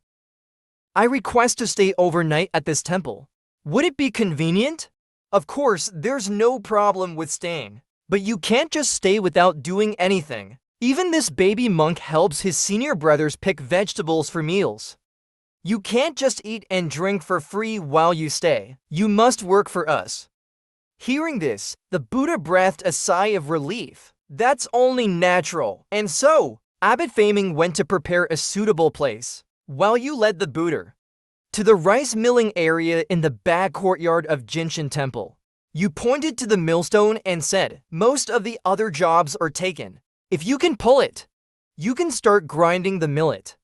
I request to stay overnight at this temple. Would it be convenient?" Of course, there's no problem with staying, but you can't just stay without doing anything. Even this baby monk helps his senior brothers pick vegetables for meals. You can't just eat and drink for free while you stay. You must work for us. Hearing this, the Buddha breathed a sigh of relief. That's only natural. And so, Abbot Faming went to prepare a suitable place, while you led the Buddha to the rice milling area in the back courtyard of Jinshan temple. You pointed to the millstone and said, "Most of the other jobs are taken. If you can pull it, you can start grinding the millet."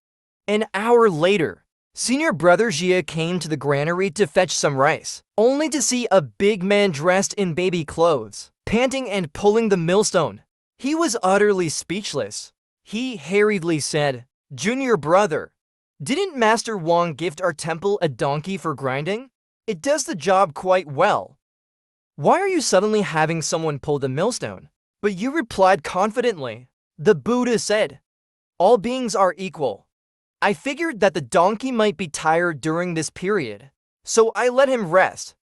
An hour later, senior brother Jia came to the granary to fetch some rice, only to see a big man dressed in baby clothes, panting and pulling the millstone. He was utterly speechless. He hurriedly said, "Junior brother, didn't Master Wang gift our temple a donkey for grinding? It does the job quite well. Why are you suddenly having someone pull the millstone?" But you replied confidently. The Buddha said, "All beings are equal. I figured that the donkey might be tired during this period, so I let him rest.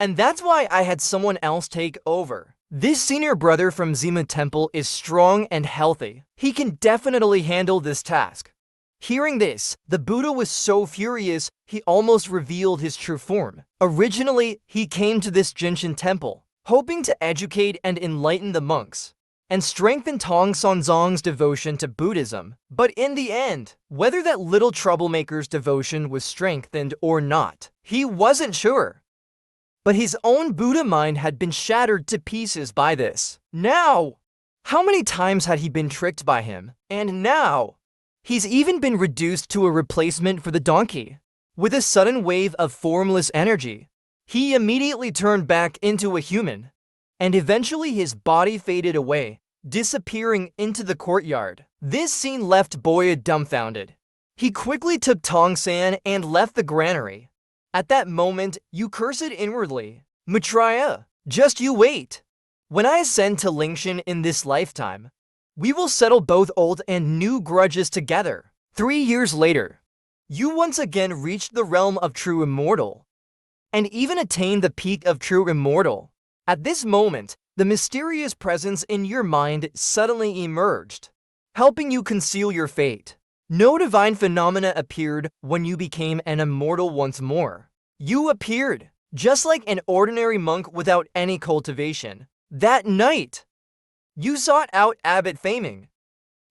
And that's why I had someone else take over. This senior brother from Zima Temple is strong and healthy. He can definitely handle this task." Hearing this, the Buddha was so furious, he almost revealed his true form. Originally, he came to this Jinshan temple, hoping to educate and enlighten the monks, and strengthen Tong Sanzong's devotion to Buddhism. But in the end, whether that little troublemaker's devotion was strengthened or not, he wasn't sure. But his own Buddha mind had been shattered to pieces by this. Now, how many times had he been tricked by him? And now, he's even been reduced to a replacement for the donkey. With a sudden wave of formless energy, he immediately turned back into a human, and eventually his body faded away, disappearing into the courtyard. This scene left Boya dumbfounded. He quickly took Tongsan and left the granary. At that moment, you cursed inwardly. Maitreya, just you wait. When I ascend to Lingshan in this lifetime, we will settle both old and new grudges together. 3 years later, you once again reached the realm of true immortal, and even attained the peak of true immortal. At this moment, the mysterious presence in your mind suddenly emerged, helping you conceal your fate. No divine phenomena appeared when you became an immortal once more. You appeared, just like an ordinary monk without any cultivation. That night, you sought out Abbot Faming.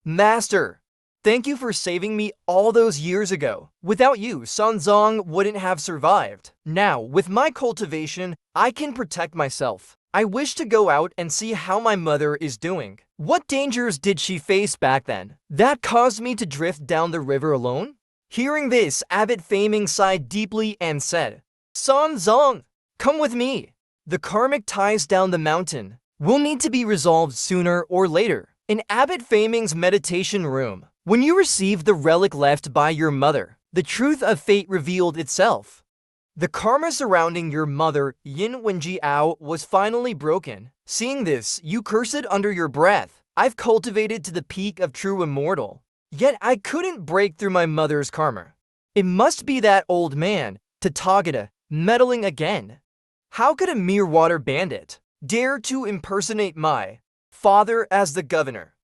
Master, thank you for saving me all those years ago. Without you, Sanzong wouldn't have survived. Now, with my cultivation, I can protect myself. I wish to go out and see how my mother is doing. What dangers did she face back then that caused me to drift down the river alone? Hearing this, Abbot Faming sighed deeply and said, Sanzong, come with me. The karmic ties down the mountain will need to be resolved sooner or later. In Abbot Faming's meditation room, when you received the relic left by your mother, the truth of fate revealed itself. The karma surrounding your mother, Yin Wenjiao, was finally broken. Seeing this, you cursed under your breath. I've cultivated to the peak of true immortal, yet I couldn't break through my mother's karma. It must be that old man, Tathagata, meddling again. How could a mere water bandit dare to impersonate my father as the governor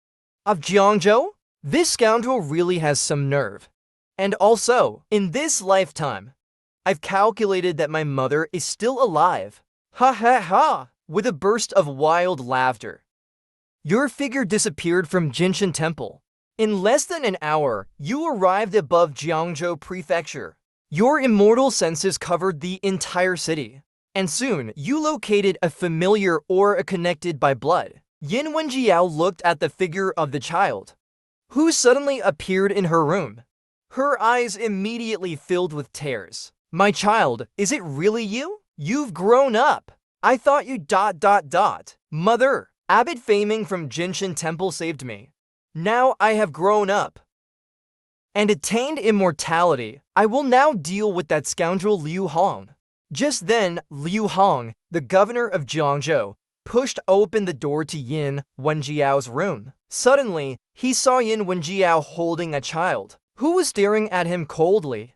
of Jiangzhou? This scoundrel really has some nerve. And also, in this lifetime, I've calculated that my mother is still alive. Ha ha ha! With a burst of wild laughter, your figure disappeared from Jinshan Temple. In less than an hour, you arrived above Jiangzhou Prefecture. Your immortal senses covered the entire city, and soon you located a familiar aura connected by blood. Yin Wenjiao looked at the figure of the child, who suddenly appeared in her room. Her eyes immediately filled with tears. My child, is it really you? You've grown up. I thought you ... Mother, Abbot Faming from Jinshan Temple saved me. Now I have grown up and attained immortality. I will now deal with that scoundrel Liu Hong. Just then, Liu Hong, the governor of Jiangzhou, pushed open the door to Yin Wenjiao's room. Suddenly, he saw Yin Wenjiao holding a child, who was staring at him coldly.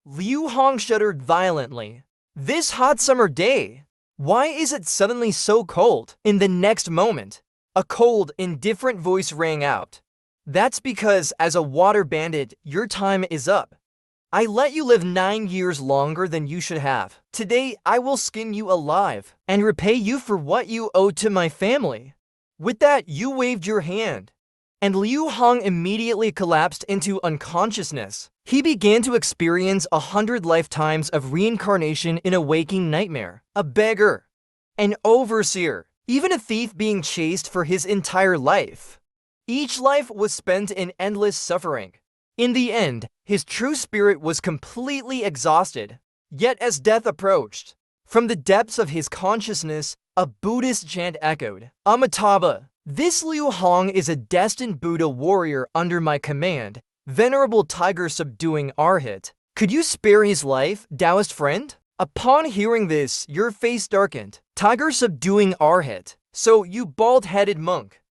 Liu Hong shuddered violently. This hot summer day, why is it suddenly so cold? In the next moment, a cold, indifferent voice rang out. That's because as a water bandit, your time is up. I let you live 9 years longer than you should have. Today, I will skin you alive and repay you for what you owe to my family. With that, you waved your hand, and Liu Hong immediately collapsed into unconsciousness. He began to experience 100 lifetimes of reincarnation in a waking nightmare. A beggar, an overseer, even a thief being chased for his entire life. Each life was spent in endless suffering. In the end, his true spirit was completely exhausted. Yet as death approached, from the depths of his consciousness, a Buddhist chant echoed, Amitabha. This Liu Hong is a destined Buddha warrior under my command. Venerable tiger subduing Arhat, could you spare his life, Taoist friend? Upon hearing this, your face darkened. Tiger subduing Arhat, so you bald-headed monk.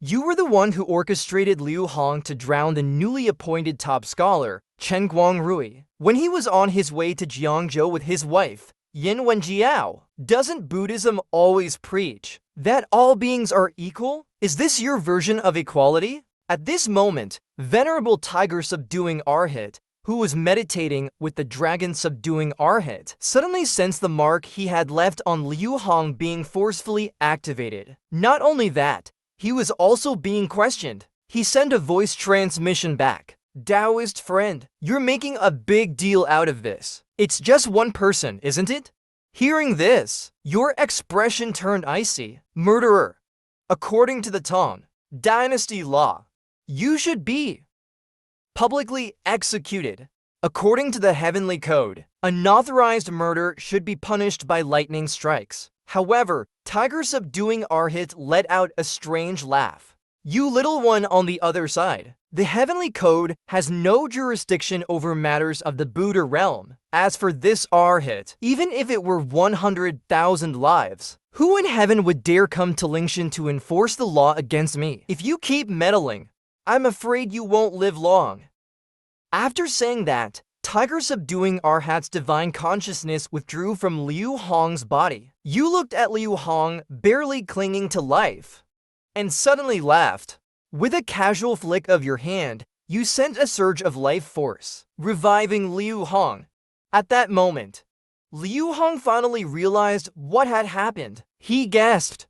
You were the one who orchestrated Liu Hong to drown the newly appointed top scholar, Chen Guangrui, when he was on his way to Jiangzhou with his wife, Yin Wenjiao. Doesn't Buddhism always preach that all beings are equal? Is this your version of equality? At this moment, Venerable Tiger subduing Arhat, who was meditating with the dragon subduing Arhat, suddenly sensed the mark he had left on Liu Hong being forcefully activated. Not only that, he was also being questioned. He sent a voice transmission back. Taoist friend, you're making a big deal out of this. It's just one person, isn't it? Hearing this, your expression turned icy. Murderer. According to the Tang Dynasty law, you should be publicly executed. According to the heavenly code, unauthorized murder should be punished by lightning strikes. However, Tiger subduing Arhat let out a strange laugh. You little one on the other side. The heavenly code has no jurisdiction over matters of the Buddha realm. As for this Arhat, even if it were 100,000 lives, who in heaven would dare come to Lingshan to enforce the law against me? If you keep meddling, I'm afraid you won't live long. After saying that, Tiger subduing Arhat's divine consciousness withdrew from Liu Hong's body. You looked at Liu Hong, barely clinging to life, and suddenly laughed. With a casual flick of your hand, you sent a surge of life force, reviving Liu Hong. At that moment, Liu Hong finally realized what had happened. He gasped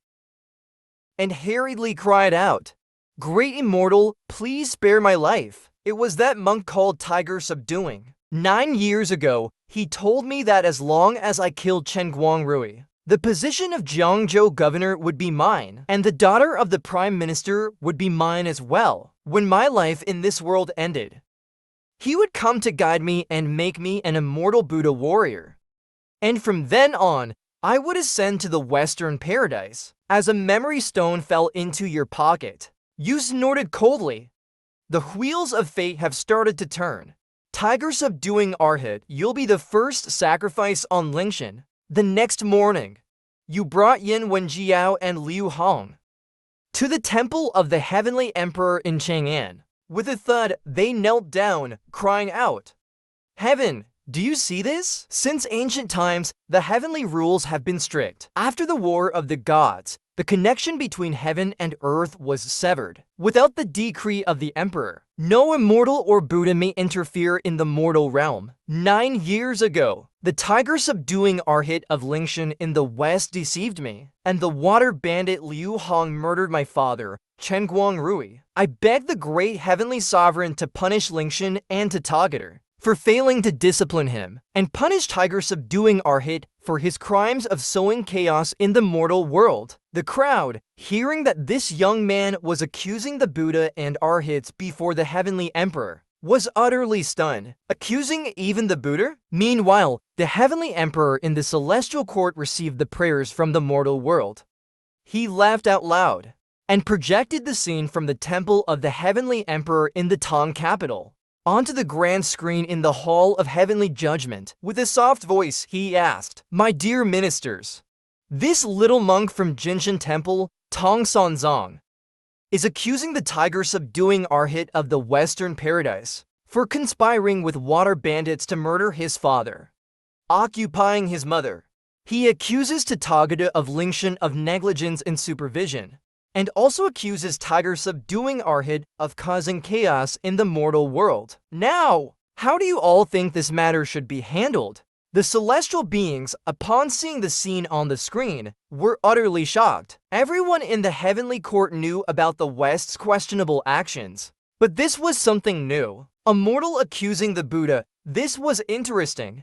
and hurriedly cried out, "Great Immortal, please spare my life." It was that monk called Tiger Subduing. 9 years ago, he told me that as long as I killed Chen Guangrui, the position of Jiangzhou governor would be mine, and the daughter of the prime minister would be mine as well. When my life in this world ended, he would come to guide me and make me an immortal Buddha warrior. And from then on, I would ascend to the Western paradise. As a memory stone fell into your pocket, you snorted coldly. The wheels of fate have started to turn. Tiger Subduing Arhat, you'll be the first sacrifice on Lingshan. The next morning, you brought Yin Wenjiao and Liu Hong to the temple of the Heavenly Emperor in Chang'an. With a thud, they knelt down, crying out, "Heaven, do you see this?" Since ancient times, the heavenly rules have been strict. After the War of the Gods, the connection between heaven and earth was severed. Without the decree of the emperor, no immortal or Buddha may interfere in the mortal realm. 9 years ago, the Tiger Subduing Arhat of Lingshan in the west deceived me, and the water bandit Liu Hong murdered my father, Chen Guangrui. I beg the great heavenly sovereign to punish Lingshan and Tathagata for failing to discipline him, and punish Tiger Subduing Arhat for his crimes of sowing chaos in the mortal world. The crowd, hearing that this young man was accusing the Buddha and Arhats before the heavenly emperor, was utterly stunned. Accusing even the Buddha? Meanwhile, the heavenly emperor in the celestial court received the prayers from the mortal world. He laughed out loud and projected the scene from the temple of the heavenly emperor in the Tang capital onto the grand screen in the Hall of Heavenly Judgment. With a soft voice, he asked, "My dear ministers, this little monk from Jinshan Temple, Tong Sanzong, is accusing the Tiger Subduing Arhat of the Western Paradise for conspiring with water bandits to murder his father, occupying his mother. He accuses Tathagata of Lingshan of negligence and supervision, and also accuses Tiger Subduing Arhat of causing chaos in the mortal world. Now, how do you all think this matter should be handled?" The celestial beings, upon seeing the scene on the screen, were utterly shocked. Everyone in the heavenly court knew about the West's questionable actions, but this was something new. A mortal accusing the Buddha. This was interesting.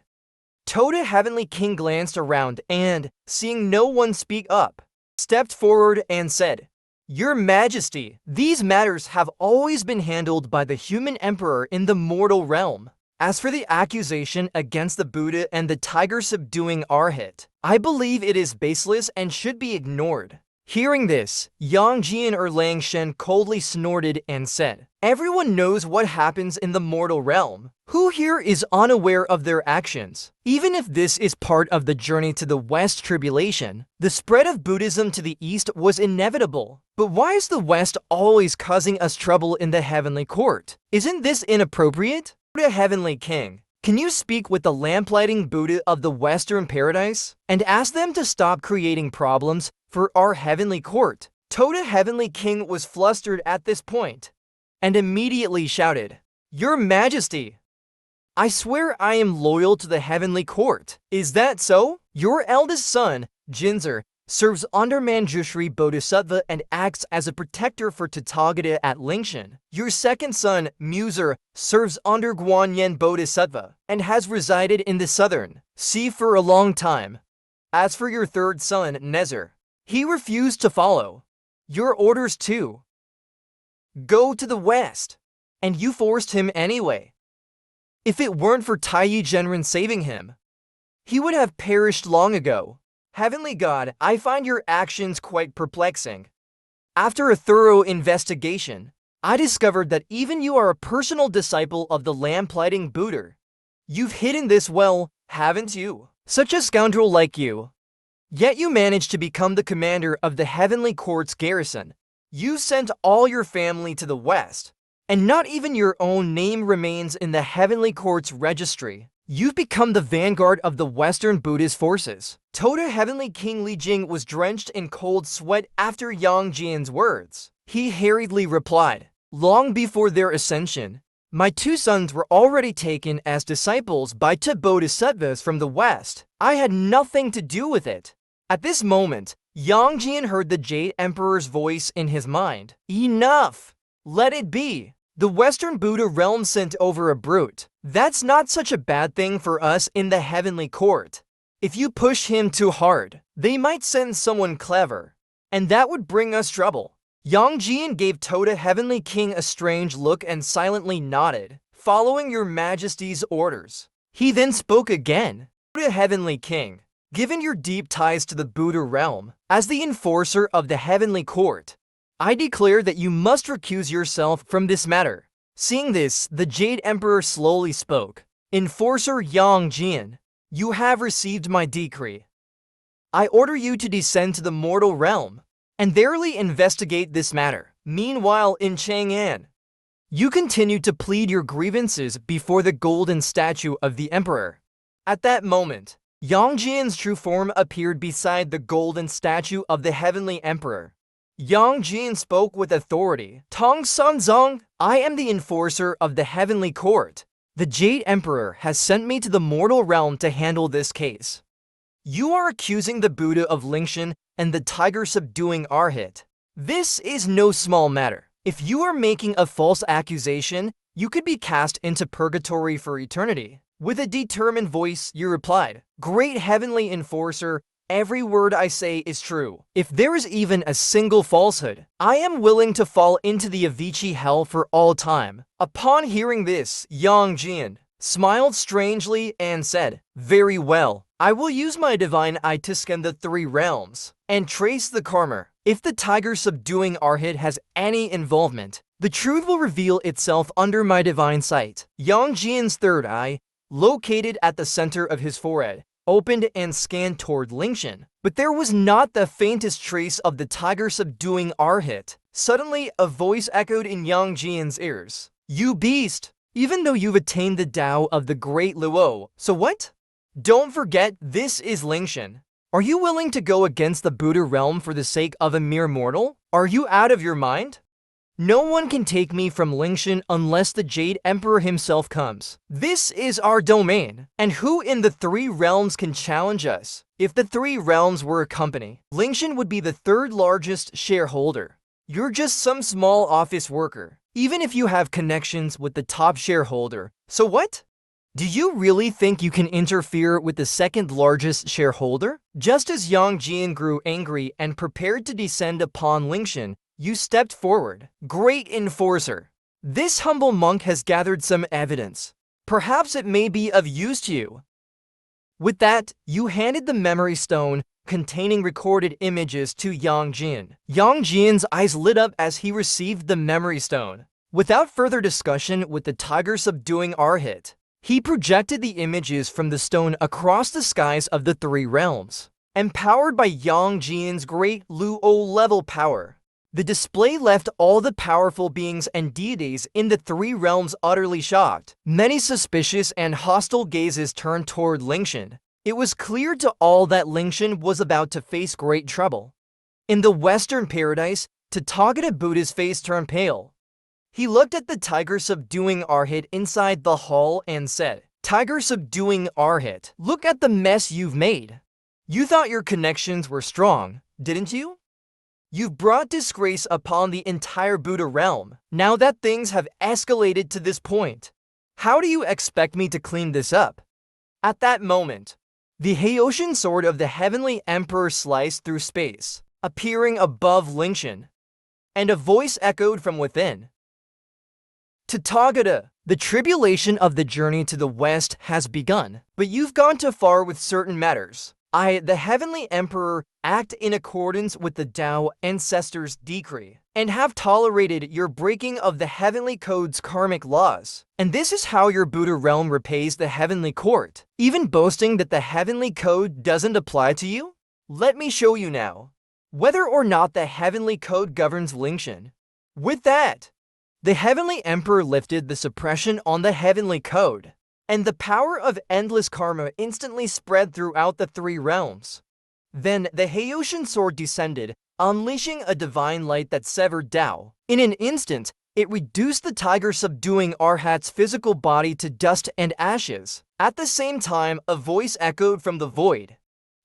Toda Heavenly King glanced around and, seeing no one speak up, stepped forward and said, "Your Majesty, these matters have always been handled by the human emperor in the mortal realm. As for the accusation against the Buddha and the Tiger Subduing Arhat, I believe it is baseless and should be ignored." Hearing this, Yang Jian Erlang Shen coldly snorted and said, "Everyone knows what happens in the mortal realm. Who here is unaware of their actions? Even if this is part of the journey to the West Tribulation, the spread of Buddhism to the East was inevitable. But why is the West always causing us trouble in the heavenly court? Isn't this inappropriate? Buddha Heavenly King, can you speak with the lamplighting Buddha of the Western Paradise and ask them to stop creating problems for our heavenly court?" Toda Heavenly King was flustered at this point and immediately shouted, "Your Majesty, I swear I am loyal to the heavenly court. Is that so? Your eldest son, Jinzer, serves under Manjushri Bodhisattva and acts as a protector for Tathagata at Lingshan. Your second son, Muser, serves under Guanyin Bodhisattva and has resided in the southern sea for a long time. As for your third son, Nezer, he refused to follow your orders to go to the west, and you forced him anyway. If it weren't for Taiyi Zhenren saving him, he would have perished long ago. Heavenly God, I find your actions quite perplexing. After a thorough investigation, I discovered that even you are a personal disciple of the lamplighting Buddha. You've hidden this well, haven't you? Such a scoundrel like you. Yet you managed to become the commander of the Heavenly Court's garrison. You sent all your family to the West, and not even your own name remains in the Heavenly Court's registry. You've become the vanguard of the Western Buddhist forces. Toda Heavenly King Li Jing was drenched in cold sweat after Yang Jian's words. He hurriedly replied, "Long before their ascension, my two sons were already taken as disciples by two bodhisattvas from the West. I had nothing to do with it." At this moment, Yang Jian heard the Jade Emperor's voice in his mind. "Enough! Let it be. The Western Buddha realm sent over a brute. That's not such a bad thing for us in the Heavenly Court. If you push him too hard, they might send someone clever, and that would bring us trouble." Yang Jian gave Toda Heavenly King a strange look and silently nodded, "Following your Majesty's orders." He then spoke again. "Toda Heavenly King, given your deep ties to the Buddha realm, as the enforcer of the Heavenly Court, I declare that you must recuse yourself from this matter." Seeing this, the Jade Emperor slowly spoke. "Enforcer Yang Jian, you have received my decree. I order you to descend to the mortal realm and thoroughly investigate this matter. Meanwhile, in Chang'an, you continue to plead your grievances before the golden statue of the Emperor." At that moment, Yang Jian's true form appeared beside the golden statue of the Heavenly Emperor. Yang Jian spoke with authority. "Tong San Zong, I am the enforcer of the Heavenly Court. The Jade Emperor has sent me to the mortal realm to handle this case. You are accusing the Buddha of Lingshan and the tiger subduing Arhat. This is no small matter. If you are making a false accusation, you could be cast into purgatory for eternity." With a determined voice, you replied, "Great Heavenly Enforcer, every word I say is true. If there is even a single falsehood, I am willing to fall into the Avicii hell for all time." Upon hearing this, Yang Jian smiled strangely and said, "Very well. I will use my divine eye to scan the three realms and trace the karma. If the tiger subduing Arhat has any involvement, the truth will reveal itself under my divine sight." Yang Jian's third eye, located at the center of his forehead, opened and scanned toward Lingshan, but there was not the faintest trace of the tiger subduing Arhat. Suddenly, a voice echoed in Yang Jian's ears. "You beast! Even though you've attained the Tao of the Great Luo, so what? Don't forget, this is Lingshan. Are you willing to go against the Buddha realm for the sake of a mere mortal? Are you out of your mind? No one can take me from Lingshan unless the Jade Emperor himself comes. This is our domain, and who in the three realms can challenge us? If the three realms were a company, Lingshan would be the third largest shareholder. You're just some small office worker, even if you have connections with the top shareholder. So what? Do you really think you can interfere with the second largest shareholder?" Just as Yang Jian grew angry and prepared to descend upon Lingshan, you stepped forward. "Great Enforcer, this humble monk has gathered some evidence. Perhaps it may be of use to you." With that, you handed the memory stone containing recorded images to Yang Jian. Yang Jian's eyes lit up as he received the memory stone. Without further discussion with the tiger subduing Arhat, he projected the images from the stone across the skies of the three realms. Empowered by Yang Jian's great Luo-level power, the display left all the powerful beings and deities in the three realms utterly shocked. Many suspicious and hostile gazes turned toward Lingshan. It was clear to all that Lingshan was about to face great trouble. In the Western paradise, Tathagata Buddha's face turned pale. He looked at the tiger subduing Arhat inside the hall and said, "Tiger subduing Arhat, look at the mess you've made. You thought your connections were strong, didn't you? You've brought disgrace upon the entire Buddha realm. Now that things have escalated to this point, how do you expect me to clean this up?" At that moment, the Haoshan sword of the Heavenly Emperor sliced through space, appearing above Lingshan, and a voice echoed from within. "Tathagata, the tribulation of the journey to the West has begun, but you've gone too far with certain matters. I, the Heavenly Emperor, act in accordance with the Tao Ancestors' decree, and have tolerated your breaking of the Heavenly Code's karmic laws. And this is how your Buddha realm repays the Heavenly Court, even boasting that the Heavenly Code doesn't apply to you? Let me show you now. Whether or not the Heavenly Code governs Lingshan. With that, the Heavenly Emperor lifted the suppression on the Heavenly Code, and the power of endless karma instantly spread throughout the three realms. Then the Heiyoshin sword descended, unleashing a divine light that severed Tao. In an instant, it reduced the tiger subduing Arhat's physical body to dust and ashes. At the same time, a voice echoed from the void.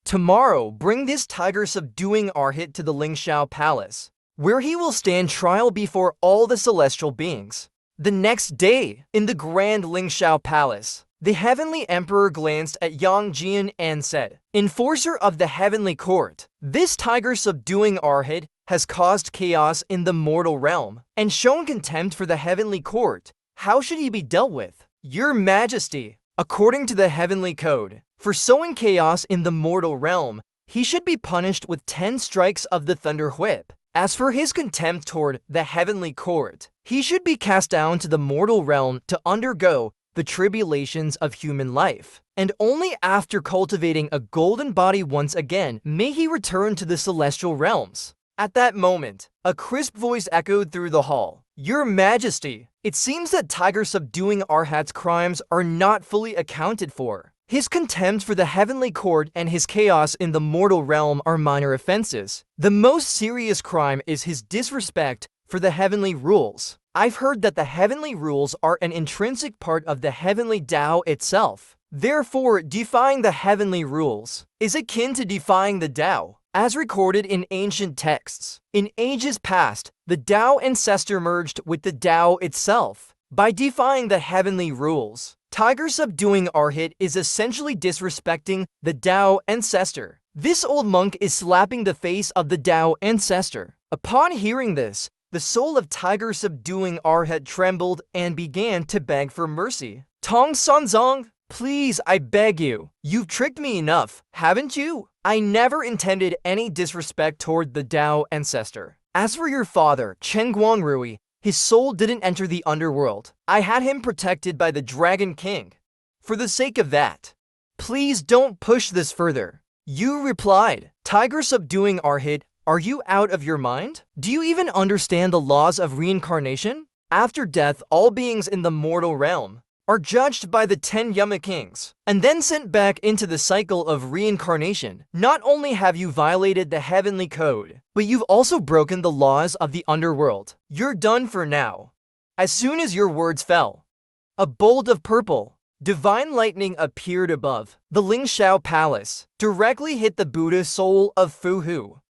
Tomorrow, bring this tiger subduing Arhat to the Lingxiao Palace, where he will stand trial before all the celestial beings. The next day, in the Grand Lingxiao Palace, the Heavenly Emperor glanced at Yang Jian and said, "Enforcer of the Heavenly Court, this tiger subduing Arhat has caused chaos in the mortal realm and shown contempt for the Heavenly Court. How should he be dealt with? Your Majesty, according to the Heavenly Code, for sowing chaos in the mortal realm, he should be punished with 10 strikes of the Thunder Whip. As for his contempt toward the Heavenly Court, he should be cast down to the mortal realm to undergo the tribulations of human life, and only after cultivating a golden body once again may he return to the celestial realms." At that moment, a crisp voice echoed through the hall. "Your Majesty, it seems that Tiger subduing Arhat's crimes are not fully accounted for. His contempt for the Heavenly Court and his chaos in the mortal realm are minor offenses. The most serious crime is his disrespect for the heavenly rules. I've heard that the heavenly rules are an intrinsic part of the heavenly Tao itself. Therefore, defying the heavenly rules is akin to defying the Tao, as recorded in ancient texts. In ages past, the Tao ancestor merged with the Tao itself. By defying the heavenly rules, Tiger subduing Arhat is essentially disrespecting the Tao ancestor. This old monk is slapping the face of the Tao ancestor." Upon hearing this, the soul of Tiger subduing Arhat trembled and began to beg for mercy. "Tong Sanzong, please, I beg you. You've tricked me enough, haven't you? I never intended any disrespect toward the Tao ancestor. As for your father, Chen Guangrui, his soul didn't enter the underworld. I had him protected by the Dragon King. For the sake of that, please don't push this further." You replied, "Tiger subduing Arhat, are you out of your mind? Do you even understand the laws of reincarnation? After death, all beings in the mortal realm are judged by the 10 Yama Kings, and then sent back into the cycle of reincarnation. Not only have you violated the heavenly code, but you've also broken the laws of the underworld. You're done for now." As soon as your words fell, a bolt of purple, divine lightning appeared above the Lingxiao Palace, directly hit the Buddha soul of Fu Hu.